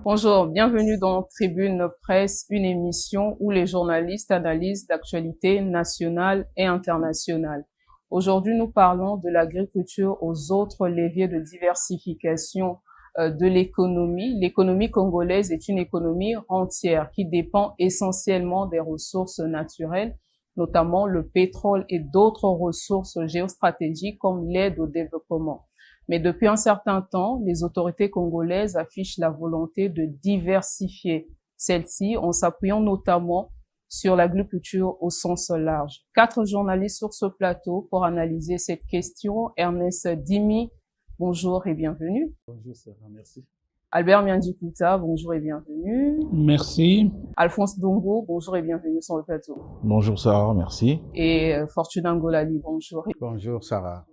Bonjour, bienvenue dans Tribune Presse, une émission où les journalistes analysent l'actualité nationale et internationale. Aujourd'hui, nous parlons de l'agriculture aux autres leviers de diversification de l'économie. L'économie congolaise est une économie entière qui dépend essentiellement des ressources naturelles, notamment le pétrole et d'autres ressources géostratégiques comme l'aide au développement. Mais depuis un certain temps, les autorités congolaises affichent la volonté de diversifier celle-ci en s'appuyant notamment sur l'agriculture au sens large. 4 journalistes sur ce plateau pour analyser cette question. Ernest Dimi, bonjour et bienvenue. Bonjour Sarah, merci. Albert Miandikuta, bonjour et bienvenue. Merci. Alphonse Dongo, bonjour et bienvenue sur le plateau. Bonjour Sarah, merci. Et Fortuna Ngolali, bonjour. Bonjour Sarah.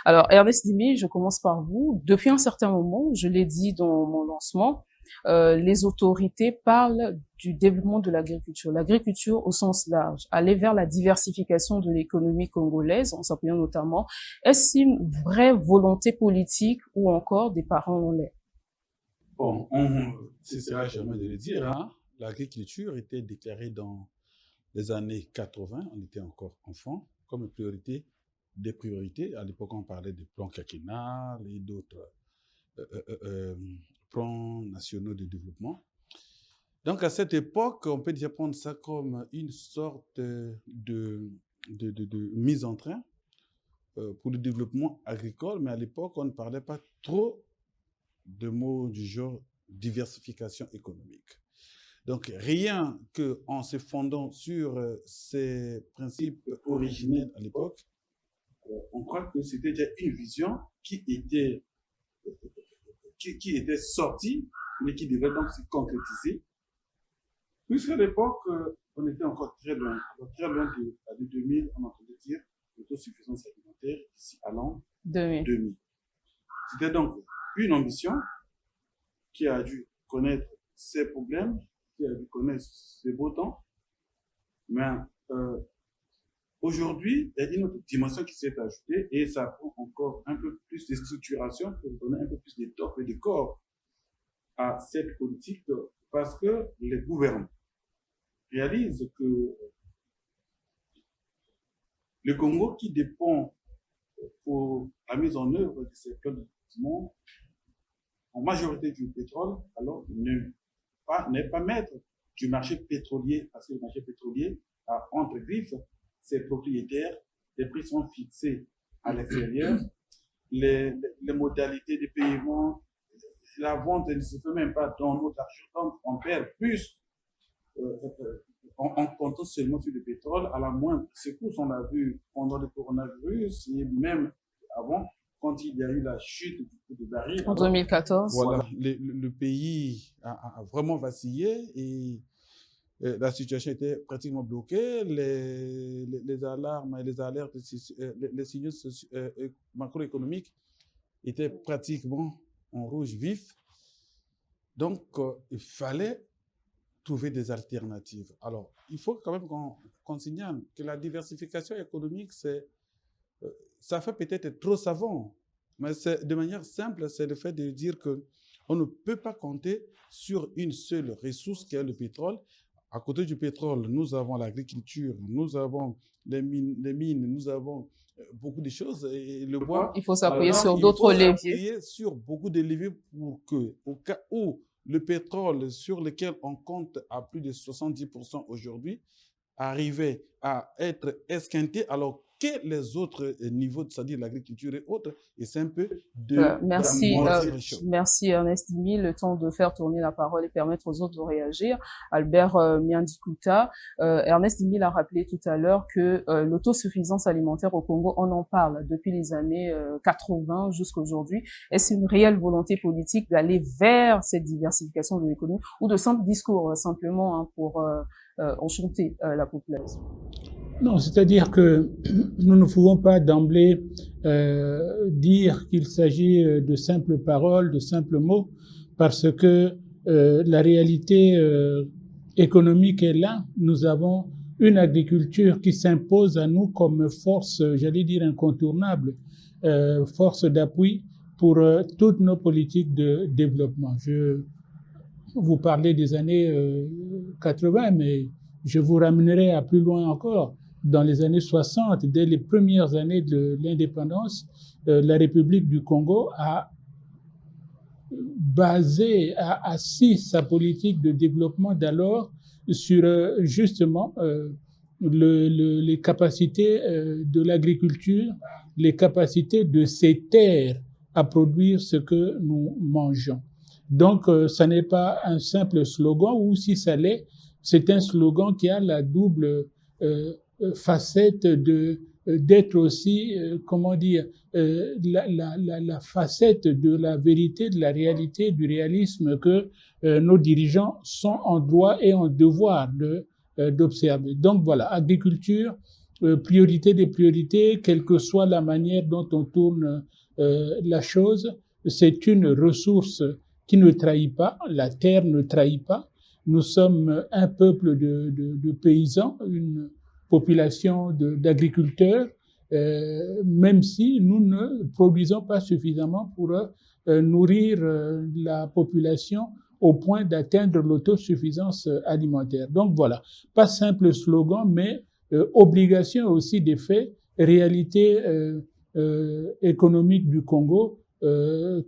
Alors, Ernest Dimi, je commence par vous. Depuis un certain moment, je l'ai dit dans mon lancement, les autorités parlent du développement de l'agriculture au sens large, aller vers la diversification de l'économie congolaise, en s'appuyant notamment. Est-ce une vraie volonté politique ou encore des parents en l'air? Bon, ce sera jamais de le dire, hein? L'agriculture était déclarée dans les années 80, on était encore enfant, comme priorité des priorités. À l'époque, on parlait des plans quinquennal et d'autres plans nationaux de développement. Donc, à cette époque, on peut déjà prendre ça comme une sorte de mise en train pour le développement agricole, mais à l'époque, on ne parlait pas trop de mots du genre diversification économique. Donc, rien qu'en se fondant sur ces principes originels à l'époque, on croit que c'était déjà une vision qui était sortie, mais qui devait donc se concrétiser. Puisqu'à l'époque, on était encore très loin de l'année 2000, on entendait dire l'autosuffisance alimentaire d'ici à l'an 2000. C'était donc une ambition qui a dû connaître ses problèmes, qui a dû connaître ses beaux temps, mais aujourd'hui, il y a une autre dimension qui s'est ajoutée et ça prend encore un peu plus de structuration pour donner un peu plus d'étoffe et de corps à cette politique parce que les gouvernants réalisent que le Congo qui dépend pour la mise en œuvre de ces plans de développement en majorité du pétrole, alors n'est pas maître du marché pétrolier parce que le marché pétrolier a entre griffes ses propriétaires, les prix sont fixés à l'extérieur, les modalités de paiement, la vente ne se fait même pas dans notre argent, donc on perd plus en comptant seulement sur le pétrole à la moindre secousse. On l'a vu pendant le coronavirus et même avant, quand il y a eu la chute du coût de baril. En 2014. Voilà, le pays a vraiment vacillé et la situation était pratiquement bloquée, les alarmes et les alertes, les signaux macroéconomiques étaient pratiquement en rouge vif. Donc, il fallait trouver des alternatives. Alors, il faut quand même qu'on signale que la diversification économique, ça fait peut-être trop savant, mais de manière simple, c'est le fait de dire qu'on ne peut pas compter sur une seule ressource qui est le pétrole. À côté du pétrole, nous avons l'agriculture, nous avons les mines, nous avons beaucoup de choses. Et le bois. Il faut s'appuyer sur d'autres leviers. Il faut s'appuyer sur beaucoup de leviers pour que, au cas où le pétrole sur lequel on compte à plus de 70% aujourd'hui arrivait à être esquinté, alors que les autres niveaux, c'est-à-dire l'agriculture et autres, et c'est un peu de merci Ernest Dimi. Le temps de faire tourner la parole et permettre aux autres de réagir. Albert Miandikuta, Ernest Dimi l'a rappelé tout à l'heure que l'autosuffisance alimentaire au Congo, on en parle depuis les années 80 jusqu'à aujourd'hui. Est-ce une réelle volonté politique d'aller vers cette diversification de l'économie ou de simples discours simplement hein, pour enchanter la population? Non, c'est-à-dire que nous ne pouvons pas d'emblée dire qu'il s'agit de simples paroles, de simples mots, parce que la réalité économique est là. Nous avons une agriculture qui s'impose à nous comme force, j'allais dire incontournable, force d'appui pour toutes nos politiques de développement. vous parlez des années 80, mais je vous ramènerai à plus loin encore. Dans les années 60, dès les premières années de l'indépendance, la République du Congo a assis sa politique de développement d'alors sur justement les capacités de l'agriculture, les capacités de ces terres à produire ce que nous mangeons. Donc, ça n'est pas un simple slogan, ou si ça l'est, c'est un slogan qui a la double facette d'être aussi, comment dire, la facette de la vérité, de la réalité, du réalisme que nos dirigeants sont en droit et en devoir d'observer. Donc voilà, agriculture, priorité des priorités, quelle que soit la manière dont on tourne la chose, c'est une ressource qui ne trahit pas, la terre ne trahit pas. Nous sommes un peuple de paysans, une population d'agriculteurs, même si nous ne produisons pas suffisamment pour nourrir la population au point d'atteindre l'autosuffisance alimentaire. Donc voilà, pas simple slogan, mais obligation aussi des faits, réalité économique du Congo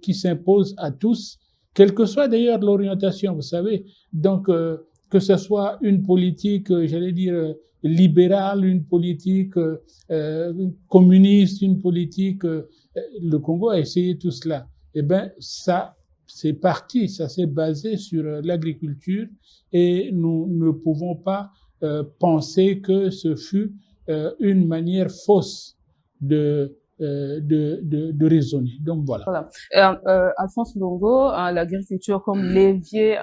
qui s'impose à tous, quelle que soit d'ailleurs l'orientation, vous savez. Donc, que ce soit une politique, j'allais dire, libérale, une politique communiste, une politique... le Congo a essayé tout cela. Eh bien, ça, c'est parti, ça s'est basé sur l'agriculture et nous ne pouvons pas penser que ce fut une manière fausse de raisonner. Donc voilà. Alphonse Ndongo, l'agriculture comme levier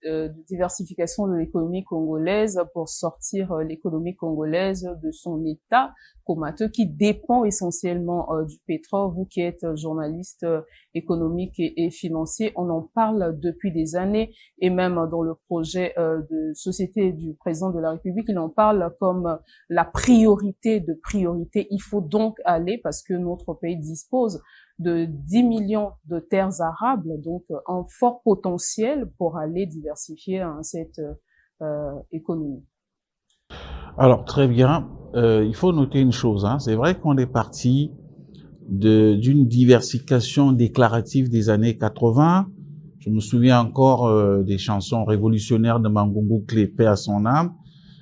de diversification de l'économie congolaise pour sortir l'économie congolaise de son état comateux qui dépend essentiellement du pétrole. Vous qui êtes journaliste économique et financier, on en parle depuis des années et même dans le projet de société du président de la République, il en parle comme la priorité de priorité. Il faut donc aller, parce que notre pays dispose de 10 millions de terres arables, donc un fort potentiel pour aller diversifier cette économie. Alors, très bien. Il faut noter une chose, hein. C'est vrai qu'on est parti d'une diversification déclarative des années 80. Je me souviens encore des chansons révolutionnaires de Mangungu Clépé à son âme,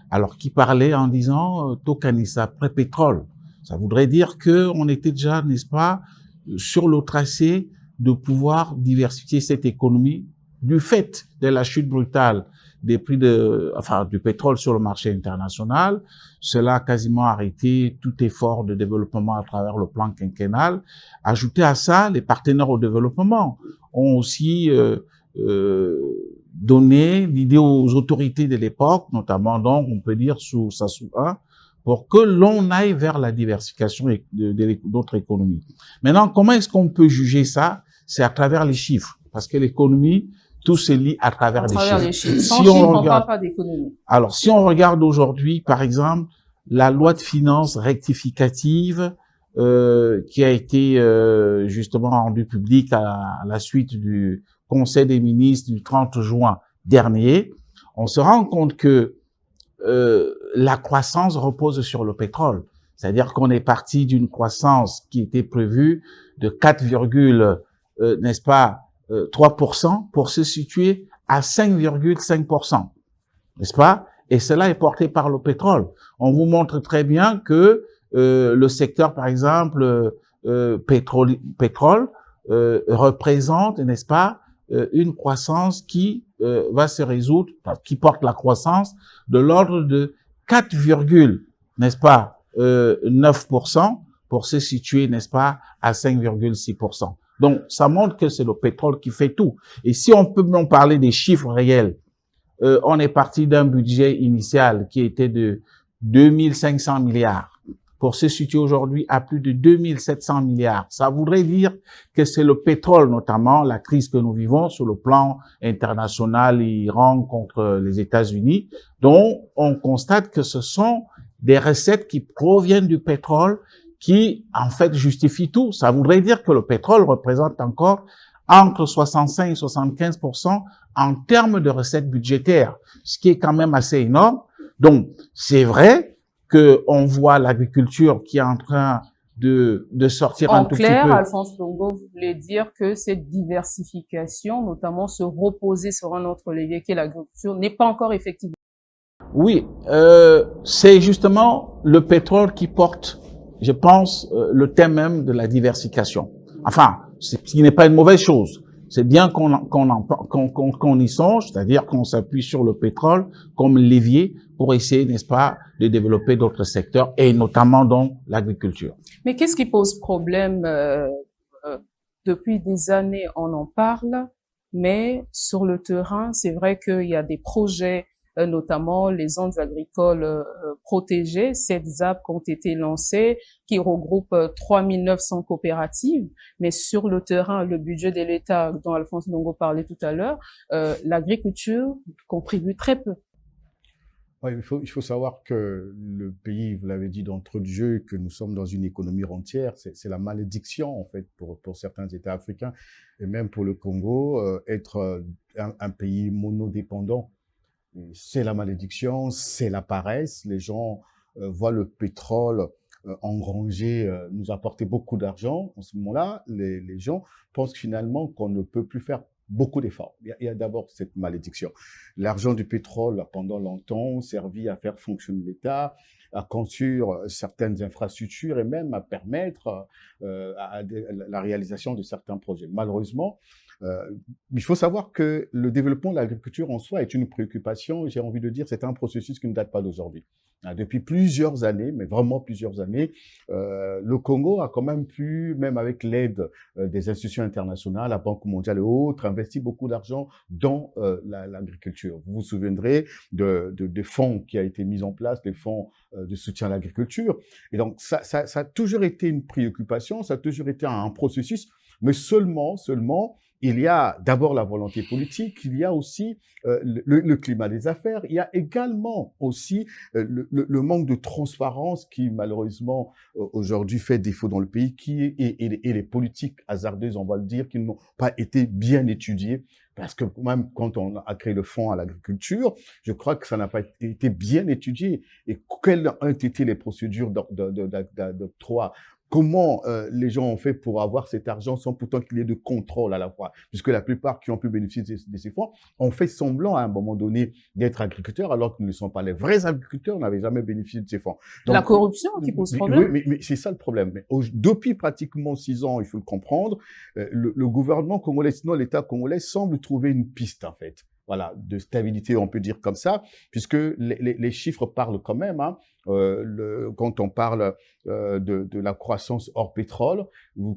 alors qui parlait en disant Tokanisa pré-pétrole. Ça voudrait dire que on était déjà, n'est-ce pas, sur le tracé de pouvoir diversifier cette économie du fait de la chute brutale des prix du pétrole sur le marché international. Cela a quasiment arrêté tout effort de développement à travers le plan quinquennal. Ajouté à ça, les partenaires au développement ont aussi donné l'idée aux autorités de l'époque, notamment donc, on peut dire sous Sassou 1, pour que l'on aille vers la diversification d'autres économies. Maintenant, comment est-ce qu'on peut juger ça? C'est à travers les chiffres, parce que l'économie, tout se lit à travers les chiffres. Sans chiffres, on ne parle pas d'économie. Alors, si on regarde aujourd'hui, par exemple, la loi de finances rectificative qui a été justement rendue publique à la suite du Conseil des ministres du 30 juin dernier, on se rend compte que la croissance repose sur le pétrole. C'est-à-dire qu'on est parti d'une croissance qui était prévue de 4, n'est-ce pas, 3% pour se situer à 5,5%, n'est-ce pas? Et cela est porté par le pétrole. On vous montre très bien que le secteur, par exemple, pétrole représente, n'est-ce pas, une croissance qui va se résoudre, qui porte la croissance de l'ordre de 4, n'est-ce pas, 9% pour se situer, n'est-ce pas, à 5,6%. Donc, ça montre que c'est le pétrole qui fait tout. Et si on peut même parler des chiffres réels, on est parti d'un budget initial qui était de 2500 milliards pour se situer aujourd'hui à plus de 2700 milliards. Ça voudrait dire que c'est le pétrole, notamment la crise que nous vivons sur le plan international, Iran contre les États-Unis, dont on constate que ce sont des recettes qui proviennent du pétrole qui, en fait, justifient tout. Ça voudrait dire que le pétrole représente encore entre 65 et 75% en termes de recettes budgétaires, ce qui est quand même assez énorme. Donc, c'est vrai qu'on voit l'agriculture qui est en train de sortir un tout petit peu. En clair, Alphonse Longo voulait dire que cette diversification, notamment se reposer sur un autre levier qui est l'agriculture, n'est pas encore effective. Oui, c'est justement le pétrole qui porte, je pense, le thème même de la diversification. Enfin, ce qui n'est pas une mauvaise chose. C'est bien qu'on y songe, c'est-à-dire qu'on s'appuie sur le pétrole comme levier pour essayer, n'est-ce pas, de développer d'autres secteurs et notamment donc l'agriculture. Mais qu'est-ce qui pose problème? Depuis des années, on en parle, mais sur le terrain, c'est vrai qu'il y a des projets, notamment les zones agricoles protégées, 7 ZAP qui ont été lancées, qui regroupent 3900 coopératives, mais sur le terrain, le budget de l'État, dont Alphonse Longo parlait tout à l'heure, l'agriculture contribue très peu. Ouais, il faut savoir que le pays, vous l'avez dit d'entrée de jeu, que nous sommes dans une économie rentière, c'est la malédiction en fait pour certains États africains et même pour le Congo, être un pays monodépendant. C'est la malédiction, c'est la paresse. Les gens voient le pétrole engranger, nous apporter beaucoup d'argent. En ce moment-là, les gens pensent finalement qu'on ne peut plus faire beaucoup d'efforts. Il y a d'abord cette malédiction. L'argent du pétrole a pendant longtemps servi à faire fonctionner l'État, à construire certaines infrastructures et même à permettre la réalisation de certains projets. Malheureusement, il faut savoir que le développement de l'agriculture en soi est une préoccupation, j'ai envie de dire, c'est un processus qui ne date pas d'aujourd'hui. Depuis plusieurs années, mais vraiment plusieurs années, le Congo a quand même pu, même avec l'aide des institutions internationales, la Banque mondiale et autres, investir beaucoup d'argent dans l'agriculture. Vous vous souviendrez des fonds qui a été mis en place, les fonds de soutien à l'agriculture. Et donc, ça a toujours été une préoccupation, ça a toujours été un processus, mais seulement, il y a d'abord la volonté politique, il y a aussi le climat des affaires, il y a également aussi le manque de transparence qui malheureusement aujourd'hui fait défaut dans le pays, et les politiques hasardeuses, on va le dire, qui n'ont pas été bien étudiées. Parce que même quand on a créé le fonds à l'agriculture, je crois que ça n'a pas été bien étudié. Et quelles ont été les procédures d'octroi? Comment les gens ont fait pour avoir cet argent sans pourtant qu'il y ait de contrôle à la fois? Puisque la plupart qui ont pu bénéficier de ces fonds ont fait semblant à un moment donné d'être agriculteurs alors qu'ils ne sont pas. Les vrais agriculteurs n'avaient jamais bénéficié de ces fonds. Donc, la corruption qui pose problème. Oui, mais c'est ça le problème. Mais depuis pratiquement 6 ans, il faut le comprendre, le gouvernement congolais, sinon l'État congolais, semble trouver une piste en fait. Voilà, de stabilité, on peut dire comme ça, puisque les chiffres parlent quand même. Hein. Quand on parle de la croissance hors pétrole,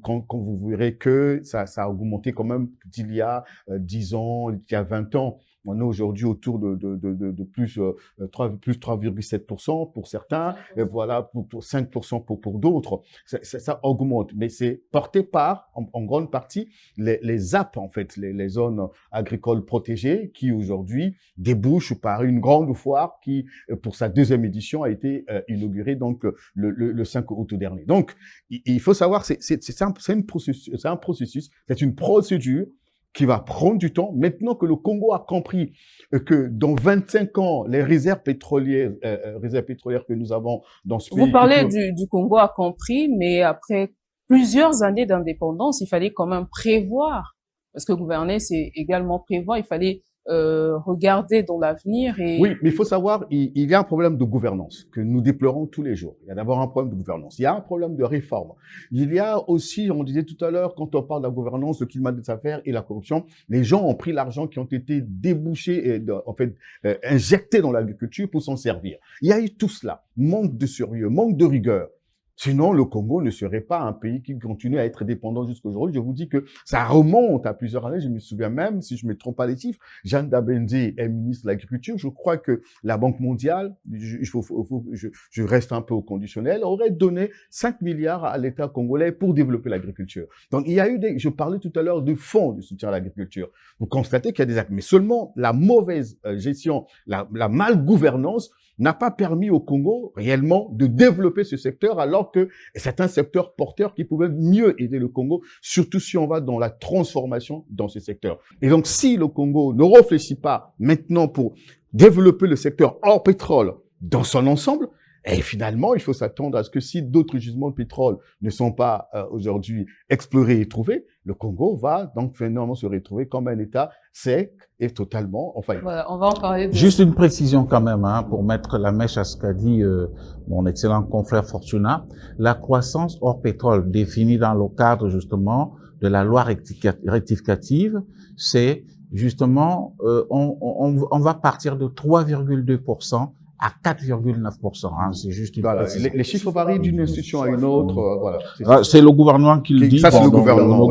quand vous verrez que ça a augmenté quand même d'il y a 10 ans, il y a 20 ans. On est aujourd'hui autour de plus 3,7% pour certains, et voilà, pour 5% pour d'autres. Ça augmente, mais c'est porté par, en grande partie, les ZAP, en fait, les zones agricoles protégées, qui aujourd'hui débouchent par une grande foire qui, pour sa 2e édition, a été inaugurée donc le 5 août dernier. Donc, il faut savoir, c'est un processus, c'est une procédure qui va prendre du temps. Maintenant que le Congo a compris que dans 25 ans, les réserves pétrolières que nous avons dans ce pays... Vous parlez du Congo a compris, mais après plusieurs années d'indépendance, il fallait quand même prévoir. Parce que gouverner, c'est également prévoir. Il fallait regarder dans l'avenir. Et... Oui, mais il faut savoir, il y a un problème de gouvernance que nous déplorons tous les jours. Il y a d'abord un problème de gouvernance. Il y a un problème de réforme. Il y a aussi, on disait tout à l'heure, quand on parle de la gouvernance, le climat des affaires et la corruption, les gens ont pris l'argent qui ont été débouchés et injectés dans l'agriculture pour s'en servir. Il y a eu tout cela. Manque de sérieux, manque de rigueur. Sinon, le Congo ne serait pas un pays qui continue à être dépendant jusqu'à aujourd'hui. Je vous dis que ça remonte à plusieurs années. Je me souviens même, si je ne me trompe pas les chiffres, Jeanne Dabende est ministre de l'Agriculture. Je crois que la Banque mondiale, je reste un peu au conditionnel, aurait donné 5 milliards à l'État congolais pour développer l'agriculture. Donc, il y a eu je parlais tout à l'heure de fonds de soutien à l'agriculture. Vous constatez qu'il y a des actes, mais seulement la mauvaise gestion, la malgouvernance n'a pas permis au Congo réellement de développer ce secteur alors voir que c'est un secteur porteur qui pouvait mieux aider le Congo, surtout si on va dans la transformation dans ce secteur. Et donc, si le Congo ne réfléchit pas maintenant pour développer le secteur hors pétrole dans son ensemble, et finalement, il faut s'attendre à ce que si d'autres gisements de pétrole ne sont pas aujourd'hui explorés et trouvés, le Congo va donc finalement se retrouver comme un État sec et totalement... Enfin, Voilà, on va en parler. Juste une précision quand même, hein, pour mettre la mèche à ce qu'a dit mon excellent confrère Fortuna. La croissance hors pétrole définie dans le cadre justement de la loi rectificative, c'est justement, on va partir de 3,2% à 4,9%. Hein, c'est juste une voilà, les chiffres varient d'une institution à une autre. Voilà. C'est le gouvernement qui le dit. Ça, c'est le gouvernement.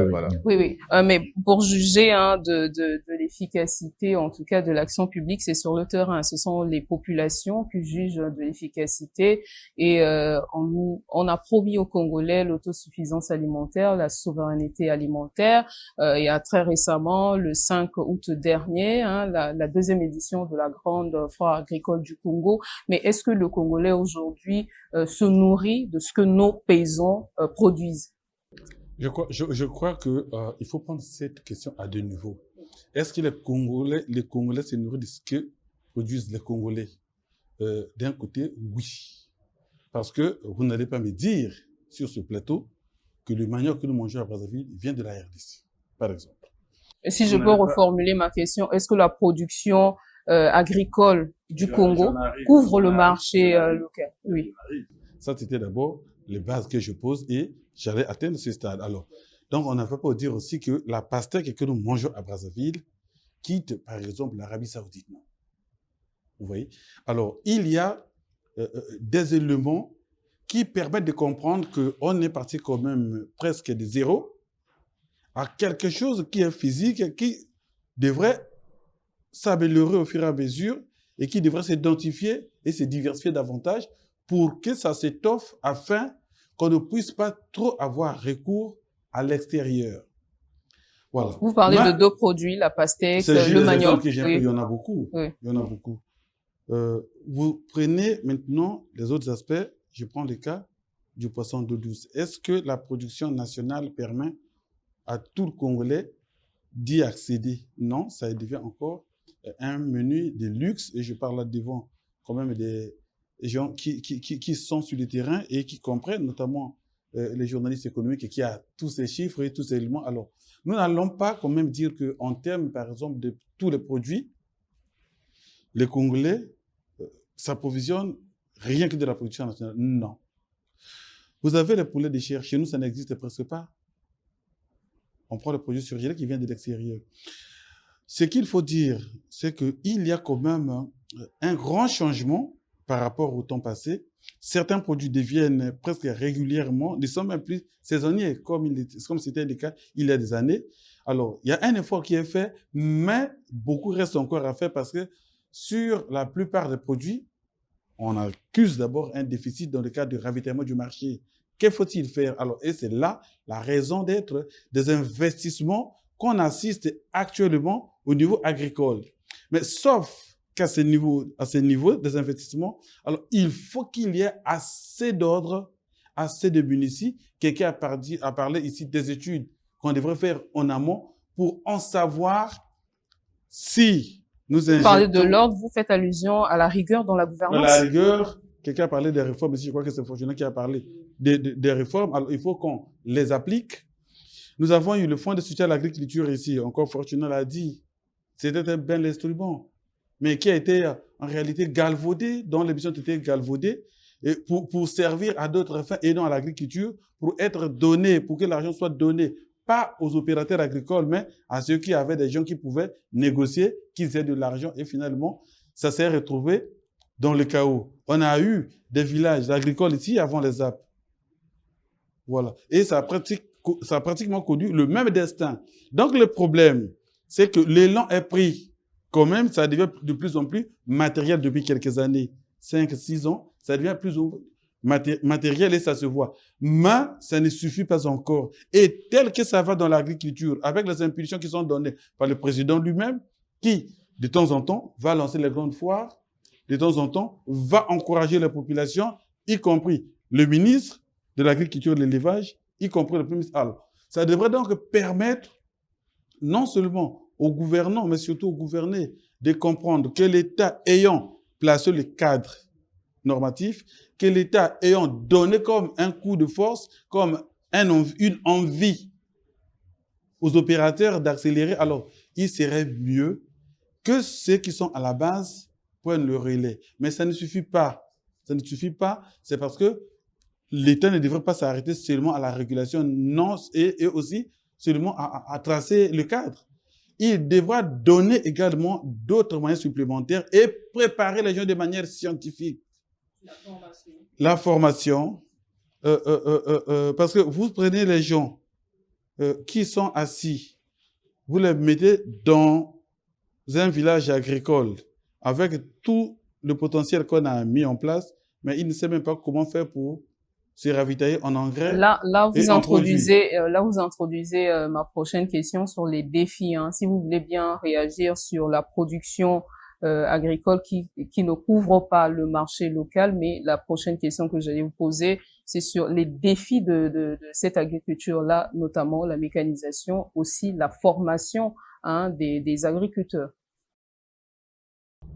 Voilà. Oui. Mais pour juger de l'efficacité, en tout cas de l'action publique, c'est sur le terrain. Ce sont les populations qui jugent de l'efficacité. Et on a promis aux Congolais l'autosuffisance alimentaire, la souveraineté alimentaire. Il y a très récemment, le 5 août dernier, la deuxième édition de la grande foire agricole du Congo. Mais est-ce que le Congolais aujourd'hui se nourrit de ce que nos paysans produisent? Je crois que il faut prendre cette question à deux niveaux. Est-ce que les Congolais se nourrissent de ce que produisent les Congolais? D'un côté, oui. Parce que vous n'allez pas me dire sur ce plateau que le manioc que nous mangeons à Brazzaville vient de la RDC, par exemple. Et si je peux reformuler ma question, est-ce que la production agricole du Congo couvre le marché local? Oui. Ça, c'était d'abord les bases que je pose et j'allais atteindre ce stade. Alors, donc, on ne va pas dire aussi que la pastèque que nous mangeons à Brazzaville quitte, par exemple, l'Arabie Saoudite. Non. Vous voyez? Alors, il y a des éléments qui permettent de comprendre qu'on est parti quand même presque de zéro à quelque chose qui est physique, qui devrait s'améliorer au fur et à mesure et qui devrait s'identifier et se diversifier davantage pour que ça s'étoffe afin qu'on ne puisse pas trop avoir recours à l'extérieur. Voilà. Vous parlez de deux produits, la pastèque, le manioc. Oui. Il y en a beaucoup. Oui. Il y en a beaucoup. Vous prenez maintenant les autres aspects. Je prends le cas du poisson d'eau douce. Est-ce que la production nationale permet à tout le Congolais d'y accéder? Non, ça devient encore un menu de luxe. Et je parle là devant quand même des gens qui sont sur le terrain et qui comprennent, notamment les journalistes économiques, et qui a tous ces chiffres et tous ces éléments. Alors, nous n'allons pas quand même dire qu'en termes, par exemple, de tous les produits, les Congolais s'approvisionnent rien que de la production nationale. Non. Vous avez les poulets de chair. Chez nous, ça n'existe presque pas. On prend les produits surgelés qui viennent de l'extérieur. Ce qu'il faut dire, c'est qu'il y a quand même un grand changement par rapport au temps passé. Certains produits deviennent presque régulièrement, ne sont même plus saisonniers, comme c'était le cas il y a des années. Alors, il y a un effort qui est fait, mais beaucoup reste encore à faire parce que sur la plupart des produits, on accuse d'abord un déficit dans le cadre du ravitaillement du marché. Que faut-il faire? Alors, et c'est là la raison d'être des investissements qu'on assiste actuellement au niveau agricole. Mais sauf qu'à ce niveau des investissements, alors il faut qu'il y ait assez d'ordre, assez de munitions. Quelqu'un a parlé ici des études qu'on devrait faire en amont pour en savoir si nous injectons... Vous parlez de l'ordre, vous faites allusion à la rigueur dans la gouvernance. À la rigueur, quelqu'un a parlé des réformes ici, je crois que c'est Fortuna qui a parlé des réformes. Alors il faut qu'on les applique. Nous avons eu le fonds de soutien à l'agriculture ici, encore Fortuna l'a dit. C'était un bel instrument, mais qui a été en réalité galvaudé, dont les missions étaient galvaudées, et pour servir à d'autres fins et non à l'agriculture, pour être donné, pour que l'argent soit donné, pas aux opérateurs agricoles, mais à ceux qui avaient des gens qui pouvaient négocier, qui faisaient de l'argent, et finalement, ça s'est retrouvé dans le chaos. On a eu des villages agricoles ici avant les ZAP. Voilà. Et ça a pratiquement connu le même destin. Donc, le problème, c'est que l'élan est pris. Quand même, ça devient de plus en plus matériel depuis quelques années. 5, 6 ans, ça devient plus en plus matériel et ça se voit. Mais ça ne suffit pas encore. Et tel que ça va dans l'agriculture, avec les impulsions qui sont données par le président lui-même, qui, de temps en temps, va lancer les grandes foires, de temps en temps, va encourager la population, y compris le ministre de l'Agriculture et de l'Élevage, y compris le Premier ministre. Alors, ça devrait donc permettre non seulement aux gouvernants, mais surtout aux gouvernés, de comprendre que l'État ayant placé le cadre normatif, que l'État ayant donné comme un coup de force, comme une envie aux opérateurs d'accélérer, alors il serait mieux que ceux qui sont à la base prennent le relais. Mais ça ne suffit pas. Ça ne suffit pas, c'est parce que l'État ne devrait pas s'arrêter seulement à la régulation, non, et aussi seulement à tracer le cadre. Il devra donner également d'autres moyens supplémentaires et préparer les gens de manière scientifique. La formation. Parce que vous prenez les gens qui sont assis, vous les mettez dans un village agricole avec tout le potentiel qu'on a mis en place, mais ils ne savent même pas comment faire pour se ravitailler en engrais. Là vous introduisez ma prochaine question sur les défis. Hein. Si vous voulez bien réagir sur la production agricole qui ne couvre pas le marché local, mais la prochaine question que j'allais vous poser, c'est sur les défis de cette agriculture-là, notamment la mécanisation, aussi la formation des agriculteurs.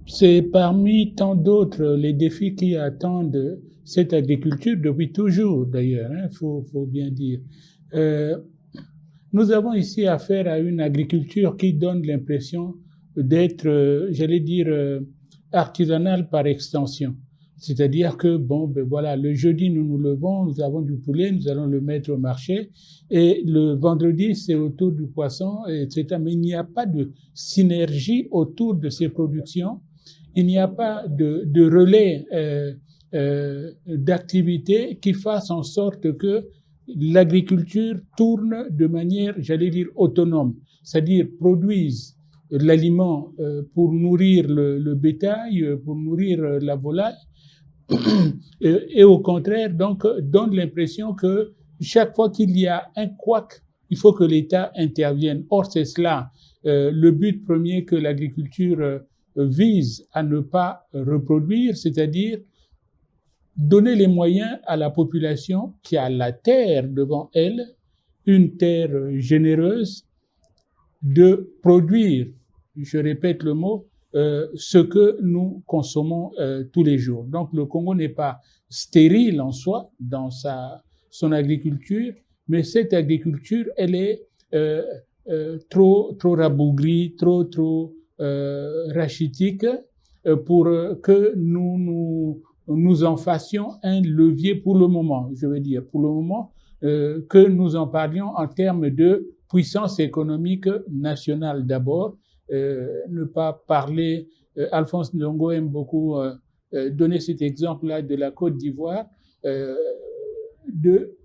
C'est parmi tant d'autres les défis qui attendent cette agriculture depuis toujours, d'ailleurs, faut bien dire. Nous avons ici affaire à une agriculture qui donne l'impression d'être, j'allais dire, artisanale par extension. C'est-à-dire que, bon, ben voilà, le jeudi, nous nous levons, nous avons du poulet, nous allons le mettre au marché, et le vendredi, c'est autour du poisson, etc. Mais il n'y a pas de synergie autour de ces productions. Il n'y a pas de relais d'activité qui fasse en sorte que l'agriculture tourne de manière, j'allais dire, autonome, c'est-à-dire produise l'aliment pour nourrir le bétail, pour nourrir la volaille, et au contraire, donc, donne l'impression que chaque fois qu'il y a un couac, il faut que l'État intervienne. Or, c'est cela le but premier que l'agriculture vise à ne pas reproduire, c'est-à-dire donner les moyens à la population qui a la terre devant elle, une terre généreuse, de produire, je répète le mot, ce que nous consommons tous les jours. Donc le Congo n'est pas stérile en soi dans son agriculture, mais cette agriculture, elle est trop rabougrie, trop rachitique pour que nous en fassions un levier pour le moment, je veux dire, pour le moment, que nous en parlions en termes de puissance économique nationale d'abord, ne pas parler, Alphonse Ndongo aime beaucoup donner cet exemple-là de la Côte d'Ivoire, de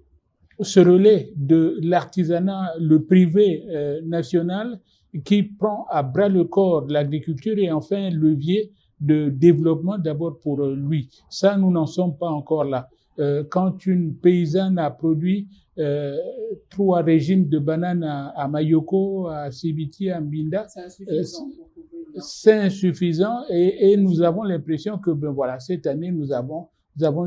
ce relais de l'artisanat, le privé national qui prend à bras le corps l'agriculture et enfin un levier de développement d'abord pour lui. Ça, nous n'en sommes pas encore là. Quand une paysanne a produit 3 régimes de bananes à Mayoko, à Sibiti, à Mbinda, c'est insuffisant et nous avons l'impression que ben voilà, cette année nous avons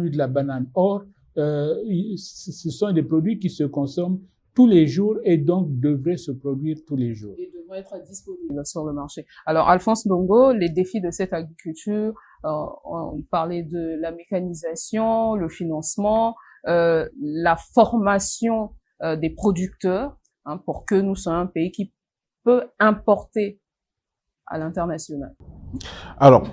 eu de la banane. Or, ce sont des produits qui se consomment tous les jours et donc devraient se produire tous les jours. Et devraient être disponibles sur le marché. Alors, Alphonse Ndongo, les défis de cette agriculture, on parlait de la mécanisation, le financement, la formation des producteurs, pour que nous soyons un pays qui peut importer à l'international. Alors,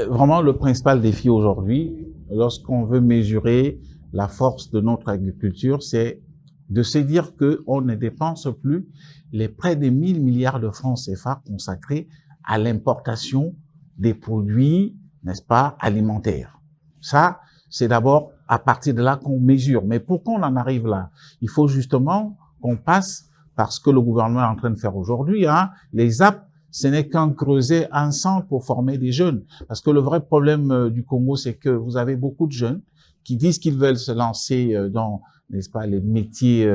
vraiment, le principal défi aujourd'hui, lorsqu'on veut mesurer la force de notre agriculture, c'est de se dire qu'on ne dépense plus les près de 1000 milliards de francs CFA consacrés à l'importation des produits, n'est-ce pas, alimentaires. Ça, c'est d'abord à partir de là qu'on mesure. Mais pour qu'on en arrive là, il faut justement qu'on passe par ce que le gouvernement est en train de faire aujourd'hui. Les apps, ce n'est qu'un creuset, un centre pour former des jeunes. Parce que le vrai problème du Congo, c'est que vous avez beaucoup de jeunes qui disent qu'ils veulent se lancer dans, n'est-ce pas, les métiers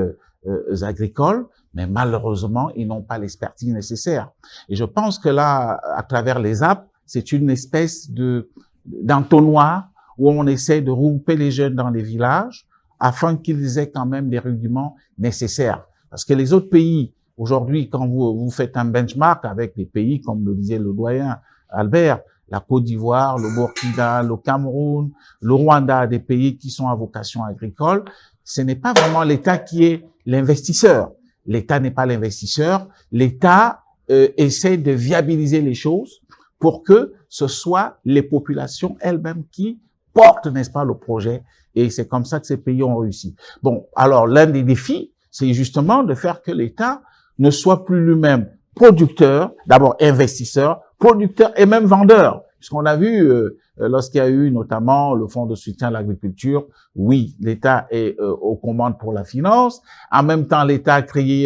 agricoles, mais malheureusement, ils n'ont pas l'expertise nécessaire. Et je pense que là, à travers les apps, c'est une espèce d'entonnoir où on essaie de regrouper les jeunes dans les villages afin qu'ils aient quand même les rudiments nécessaires. Parce que les autres pays, aujourd'hui, quand vous faites un benchmark avec des pays, comme le disait le doyen Albert, la Côte d'Ivoire, le Burkina, le Cameroun, le Rwanda, des pays qui sont à vocation agricole, ce n'est pas vraiment l'État qui est l'investisseur. L'État n'est pas l'investisseur. L'État essaie de viabiliser les choses pour que ce soit les populations elles-mêmes qui portent, n'est-ce pas, le projet. Et c'est comme ça que ces pays ont réussi. Bon, alors l'un des défis, c'est justement de faire que l'État ne soit plus lui-même producteur, d'abord investisseur, producteur et même vendeur. Puisqu'on a vu, lorsqu'il y a eu notamment le fonds de soutien à l'agriculture, oui, l'État est aux commandes pour la finance. En même temps, l'État a créé,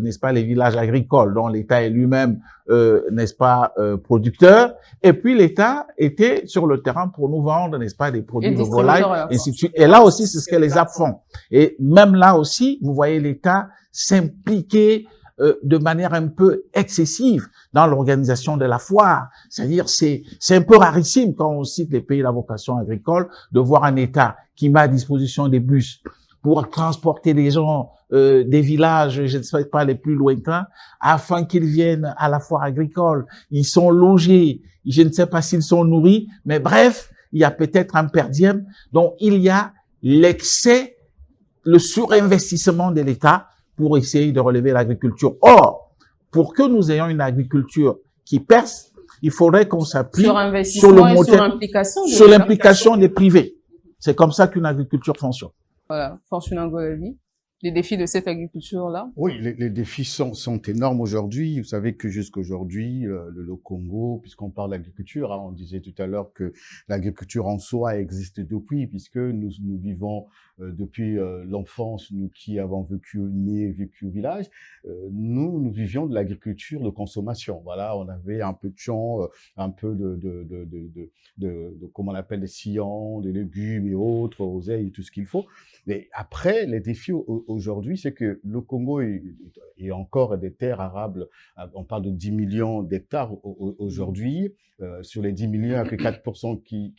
n'est-ce pas, les villages agricoles, dont l'État est lui-même, n'est-ce pas, producteur. Et puis l'État était sur le terrain pour nous vendre, n'est-ce pas, des produits de volaille, et ainsi de suite. Et là aussi, c'est ce que les apps font. Et même là aussi, vous voyez l'État s'impliquer de manière un peu excessive dans l'organisation de la foire. C'est-à-dire, c'est un peu rarissime quand on cite les pays à vocation agricole de voir un État qui met à disposition des bus pour transporter les gens des villages, je ne sais pas, les plus lointains, afin qu'ils viennent à la foire agricole. Ils sont logés, je ne sais pas s'ils sont nourris, mais bref, il y a peut-être un per diem. Donc, il y a l'excès, le surinvestissement de l'État pour essayer de relever l'agriculture. Or, pour que nous ayons une agriculture qui perce, il faudrait qu'on s'appuie sur le modèle, sur l'implication des privés. C'est comme ça qu'une agriculture fonctionne. Voilà, Fortuna Ngolavi, les défis de cette agriculture-là. Oui, les défis sont énormes aujourd'hui. Vous savez que jusqu'aujourd'hui, le Congo, puisqu'on parle d'agriculture, hein, on disait tout à l'heure que l'agriculture en soi existe depuis, puisque nous vivons depuis l'enfance, nous qui avons vécu au village, nous vivions de l'agriculture de consommation. Voilà, on avait un peu de champs, un peu de comment on appelle, des sillons, des légumes et autres, oseilles, tout ce qu'il faut. Mais après, les défis aujourd'hui, c'est que le Congo est encore des terres arables. On parle de 10 millions d'hectares aujourd'hui. Sur les 10 millions, il n'y a que 4% qui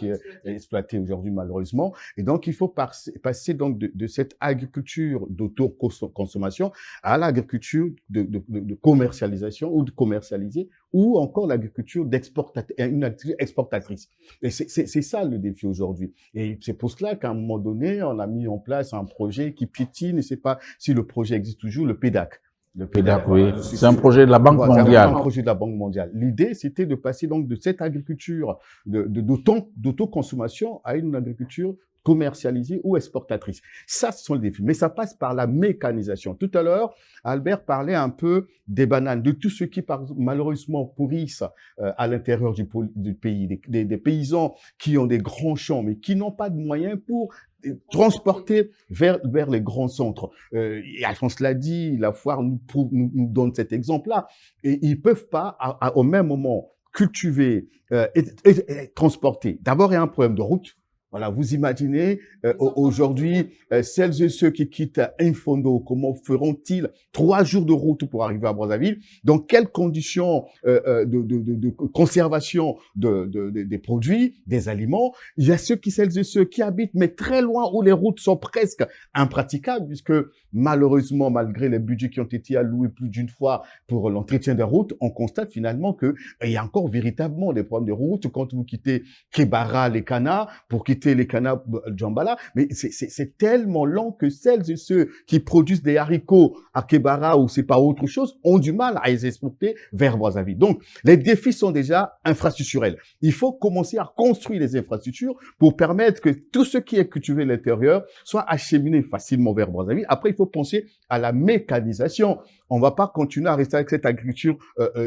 est exploité aujourd'hui, malheureusement. Et donc, il faut passer donc de cette agriculture d'autoconsommation à l'agriculture de commercialisation ou de commercialiser, ou encore l'agriculture une agriculture exportatrice. Et c'est ça le défi aujourd'hui. Et c'est pour cela qu'à un moment donné, on a mis en place un projet qui piétine, je ne sais pas si le projet existe toujours, le PEDAC. Le PEDAC, oui. C'est un projet de la Banque mondiale. C'est un projet de la Banque mondiale. L'idée, c'était de passer donc de cette agriculture d'autoconsommation à une agriculture commercialisée ou exportatrice. Ça, ce sont les défis. Mais ça passe par la mécanisation. Tout à l'heure, Albert parlait un peu des bananes, de tout ce qui, malheureusement, pourrissent à l'intérieur du pays. Des paysans qui ont des grands champs, mais qui n'ont pas de moyens pour transporter vers les grands centres. Et Alphonse l'a dit, la foire nous donne cet exemple-là. Et ils peuvent pas, au même moment, cultiver et transporter. D'abord, il y a un problème de route. Voilà, vous imaginez aujourd'hui celles et ceux qui quittent Infondo, comment feront-ils 3 jours de route pour arriver à Brazzaville? Dans quelles conditions de conservation des produits, des aliments? Il y a celles et ceux qui habitent mais très loin où les routes sont presque impraticables, puisque malheureusement, malgré les budgets qui ont été alloués plus d'une fois pour l'entretien des routes, on constate finalement que il y a encore véritablement des problèmes de route. Quand vous quittez Kebara, les Kana, pour quitter les canards Djambala, mais c'est tellement lent que celles et ceux qui produisent des haricots à Kebara ou c'est pas autre chose ont du mal à les exporter vers Brazzaville. Donc, les défis sont déjà infrastructurels. Il faut commencer à construire les infrastructures pour permettre que tout ce qui est cultivé à l'intérieur soit acheminé facilement vers Brazzaville. Après, il faut penser à la mécanisation. On va pas continuer à rester avec cette agriculture,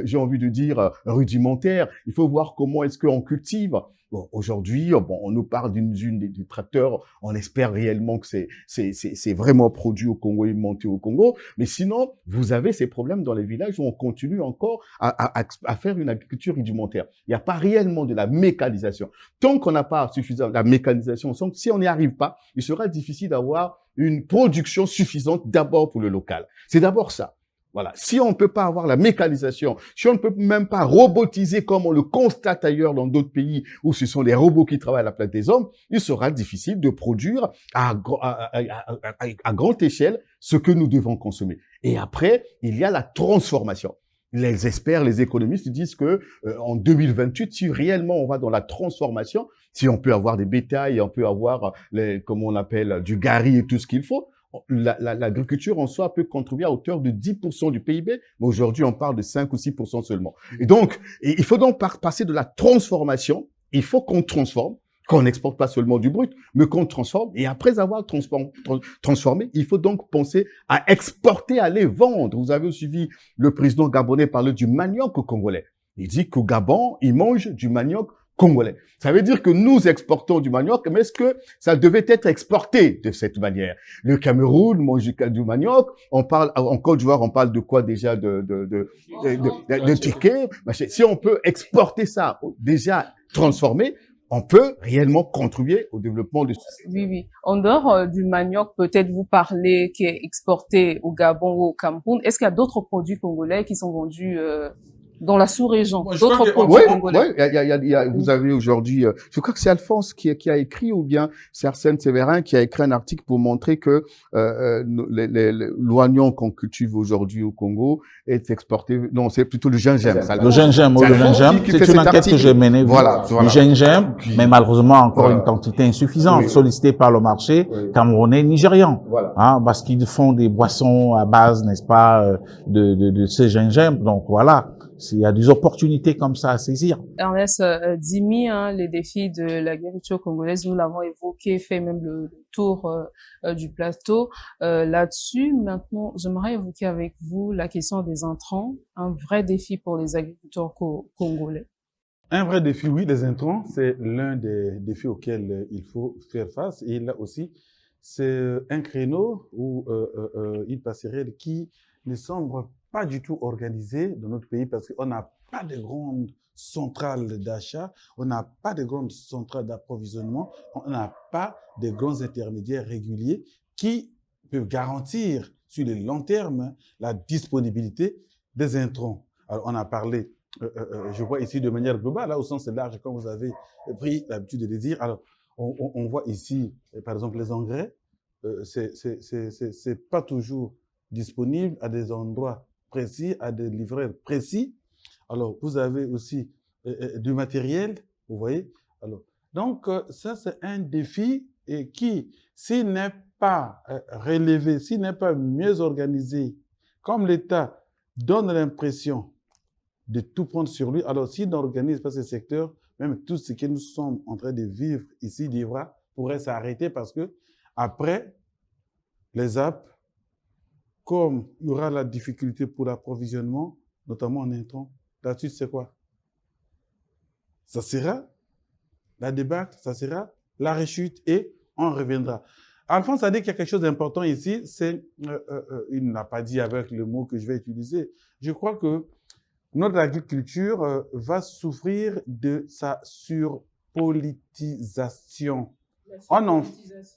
j'ai envie de dire, rudimentaire. Il faut voir comment est-ce qu'on cultive. Bon, aujourd'hui, on nous parle d'une usine des tracteurs. On espère réellement que c'est vraiment produit au Congo et monté au Congo. Mais sinon, vous avez ces problèmes dans les villages où on continue encore à faire une agriculture rudimentaire. Il n'y a pas réellement de la mécanisation. Tant qu'on n'a pas suffisamment de la mécanisation, si on n'y arrive pas, il sera difficile d'avoir une production suffisante d'abord pour le local. C'est d'abord ça. Voilà. Si on ne peut pas avoir la mécanisation, si on ne peut même pas robotiser comme on le constate ailleurs dans d'autres pays où ce sont les robots qui travaillent à la place des hommes, il sera difficile de produire à grande échelle ce que nous devons consommer. Et après, il y a la transformation. Les experts, les économistes disent que en 2028, si réellement on va dans la transformation, si on peut avoir des bétails, on peut avoir comme on appelle du gari et tout ce qu'il faut, l'agriculture en soi peut contribuer à hauteur de 10% du PIB, mais aujourd'hui on parle de 5 ou 6% seulement. Et donc, il faut donc passer de la transformation, il faut qu'on transforme, qu'on n'exporte pas seulement du brut, mais qu'on transforme. Et après avoir transformé, il faut donc penser à exporter, à aller vendre. Vous avez suivi le président gabonais parler du manioc congolais. Il dit qu'au Gabon, il mange du manioc congolais. Ça veut dire que nous exportons du manioc, mais est-ce que ça devait être exporté de cette manière? Le Cameroun mange du manioc. On parle, en Côte d'Ivoire, on parle de quoi déjà? De tickets. Si on peut exporter ça, déjà transformer, on peut réellement contribuer au développement de ce secteur. Oui, oui. En dehors du manioc, peut-être vous parlez qui est exporté au Gabon ou au Cameroun. Est-ce qu'il y a d'autres produits congolais qui sont vendus dans la sous-région? D'autres produits congolais? Oui, vous avez aujourd'hui, je crois que c'est Alphonse qui a écrit, ou bien c'est Arsène Séverin qui a écrit un article pour montrer que l'oignon qu'on cultive aujourd'hui au Congo est exporté. Non, c'est plutôt le gingembre. Le gingembre, c'est une enquête que j'ai menée. Voilà. Le gingembre, mais malheureusement encore une quantité insuffisante, sollicitée par le marché camerounais, nigérian. Voilà. Hein, parce qu'ils font des boissons à base, n'est-ce pas, de ce gingembre. Donc voilà. Il y a des opportunités comme ça à saisir. Ernest Dimi, les défis de l'agriculture congolaise, nous l'avons évoqué, fait même le tour du plateau. Là-dessus, maintenant, j'aimerais évoquer avec vous la question des intrants, un vrai défi pour les agriculteurs congolais. Un vrai défi, oui, les intrants, c'est l'un des défis auxquels il faut faire face. Et là aussi, c'est un créneau ou une passerelle qui ne semble pas du tout organisé dans notre pays parce qu'on n'a pas de grandes centrales d'achat, on n'a pas de grandes centrales d'approvisionnement, on n'a pas de grands intermédiaires réguliers qui peuvent garantir sur le long terme la disponibilité des intrants. Alors, on a parlé, je vois ici de manière globale, là, au sens large, comme vous avez pris l'habitude de le dire. Alors, on voit ici, par exemple, les engrais, c'est pas toujours disponible à des endroits précis, à des livreurs précis. Alors, vous avez aussi du matériel, vous voyez. Alors, donc, ça, c'est un défi et qui, s'il n'est pas relevé, s'il n'est pas mieux organisé, comme l'État donne l'impression de tout prendre sur lui, alors s'il n'organise pas ce secteur, même tout ce que nous sommes en train de vivre ici, d'Ivra, pourrait s'arrêter parce que après les apps, comme il y aura la difficulté pour l'approvisionnement, notamment en intrants, là-dessus, c'est quoi? Ça sera la débâcle, ça sera la rechute et on reviendra. Alphonse a dit qu'il y a quelque chose d'important ici, c'est, il n'a pas dit avec le mot que je vais utiliser, je crois que notre agriculture va souffrir de sa surpolitisation.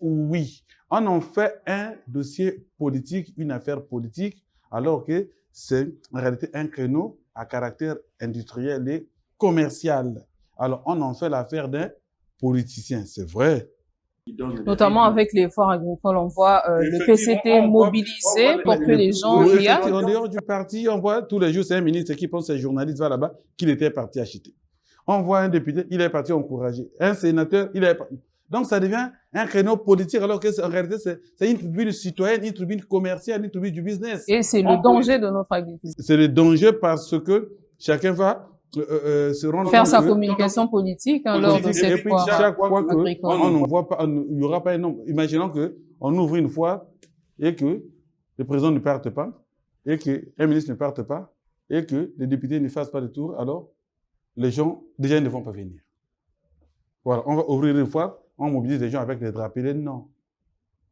Oui, on en fait un dossier politique, une affaire politique, alors que c'est en réalité un créneau à caractère industriel et commercial. Alors, on en fait l'affaire d'un politicien, c'est vrai. Notamment avec l'effort agricole, on voit le PCT mobilisé pour que les gens y aillent. En dehors du parti, on voit tous les jours, c'est un ministre qui prend ses journalistes vers là-bas, qu'il était parti acheter. On voit un député, il est parti encourager. Un sénateur, il est parti. Donc, ça devient un créneau politique, alors que en réalité, c'est une tribune citoyenne, une tribune commerciale, une tribune du business. Et c'est le danger de notre agriculture. C'est le danger parce que chacun va se rendre faire sa communication politique lors de cette foire. Chaque fois qu'on ne voit pas, il n'y aura pas un nombre. Imaginons qu'on ouvre une foire et que le président ne parte pas, et qu'un ministre ne parte pas, et que les députés ne fassent pas de tour, alors les gens, déjà, ils ne vont pas venir. Voilà, on va ouvrir une foire, on mobilise les gens avec des drapés. Non.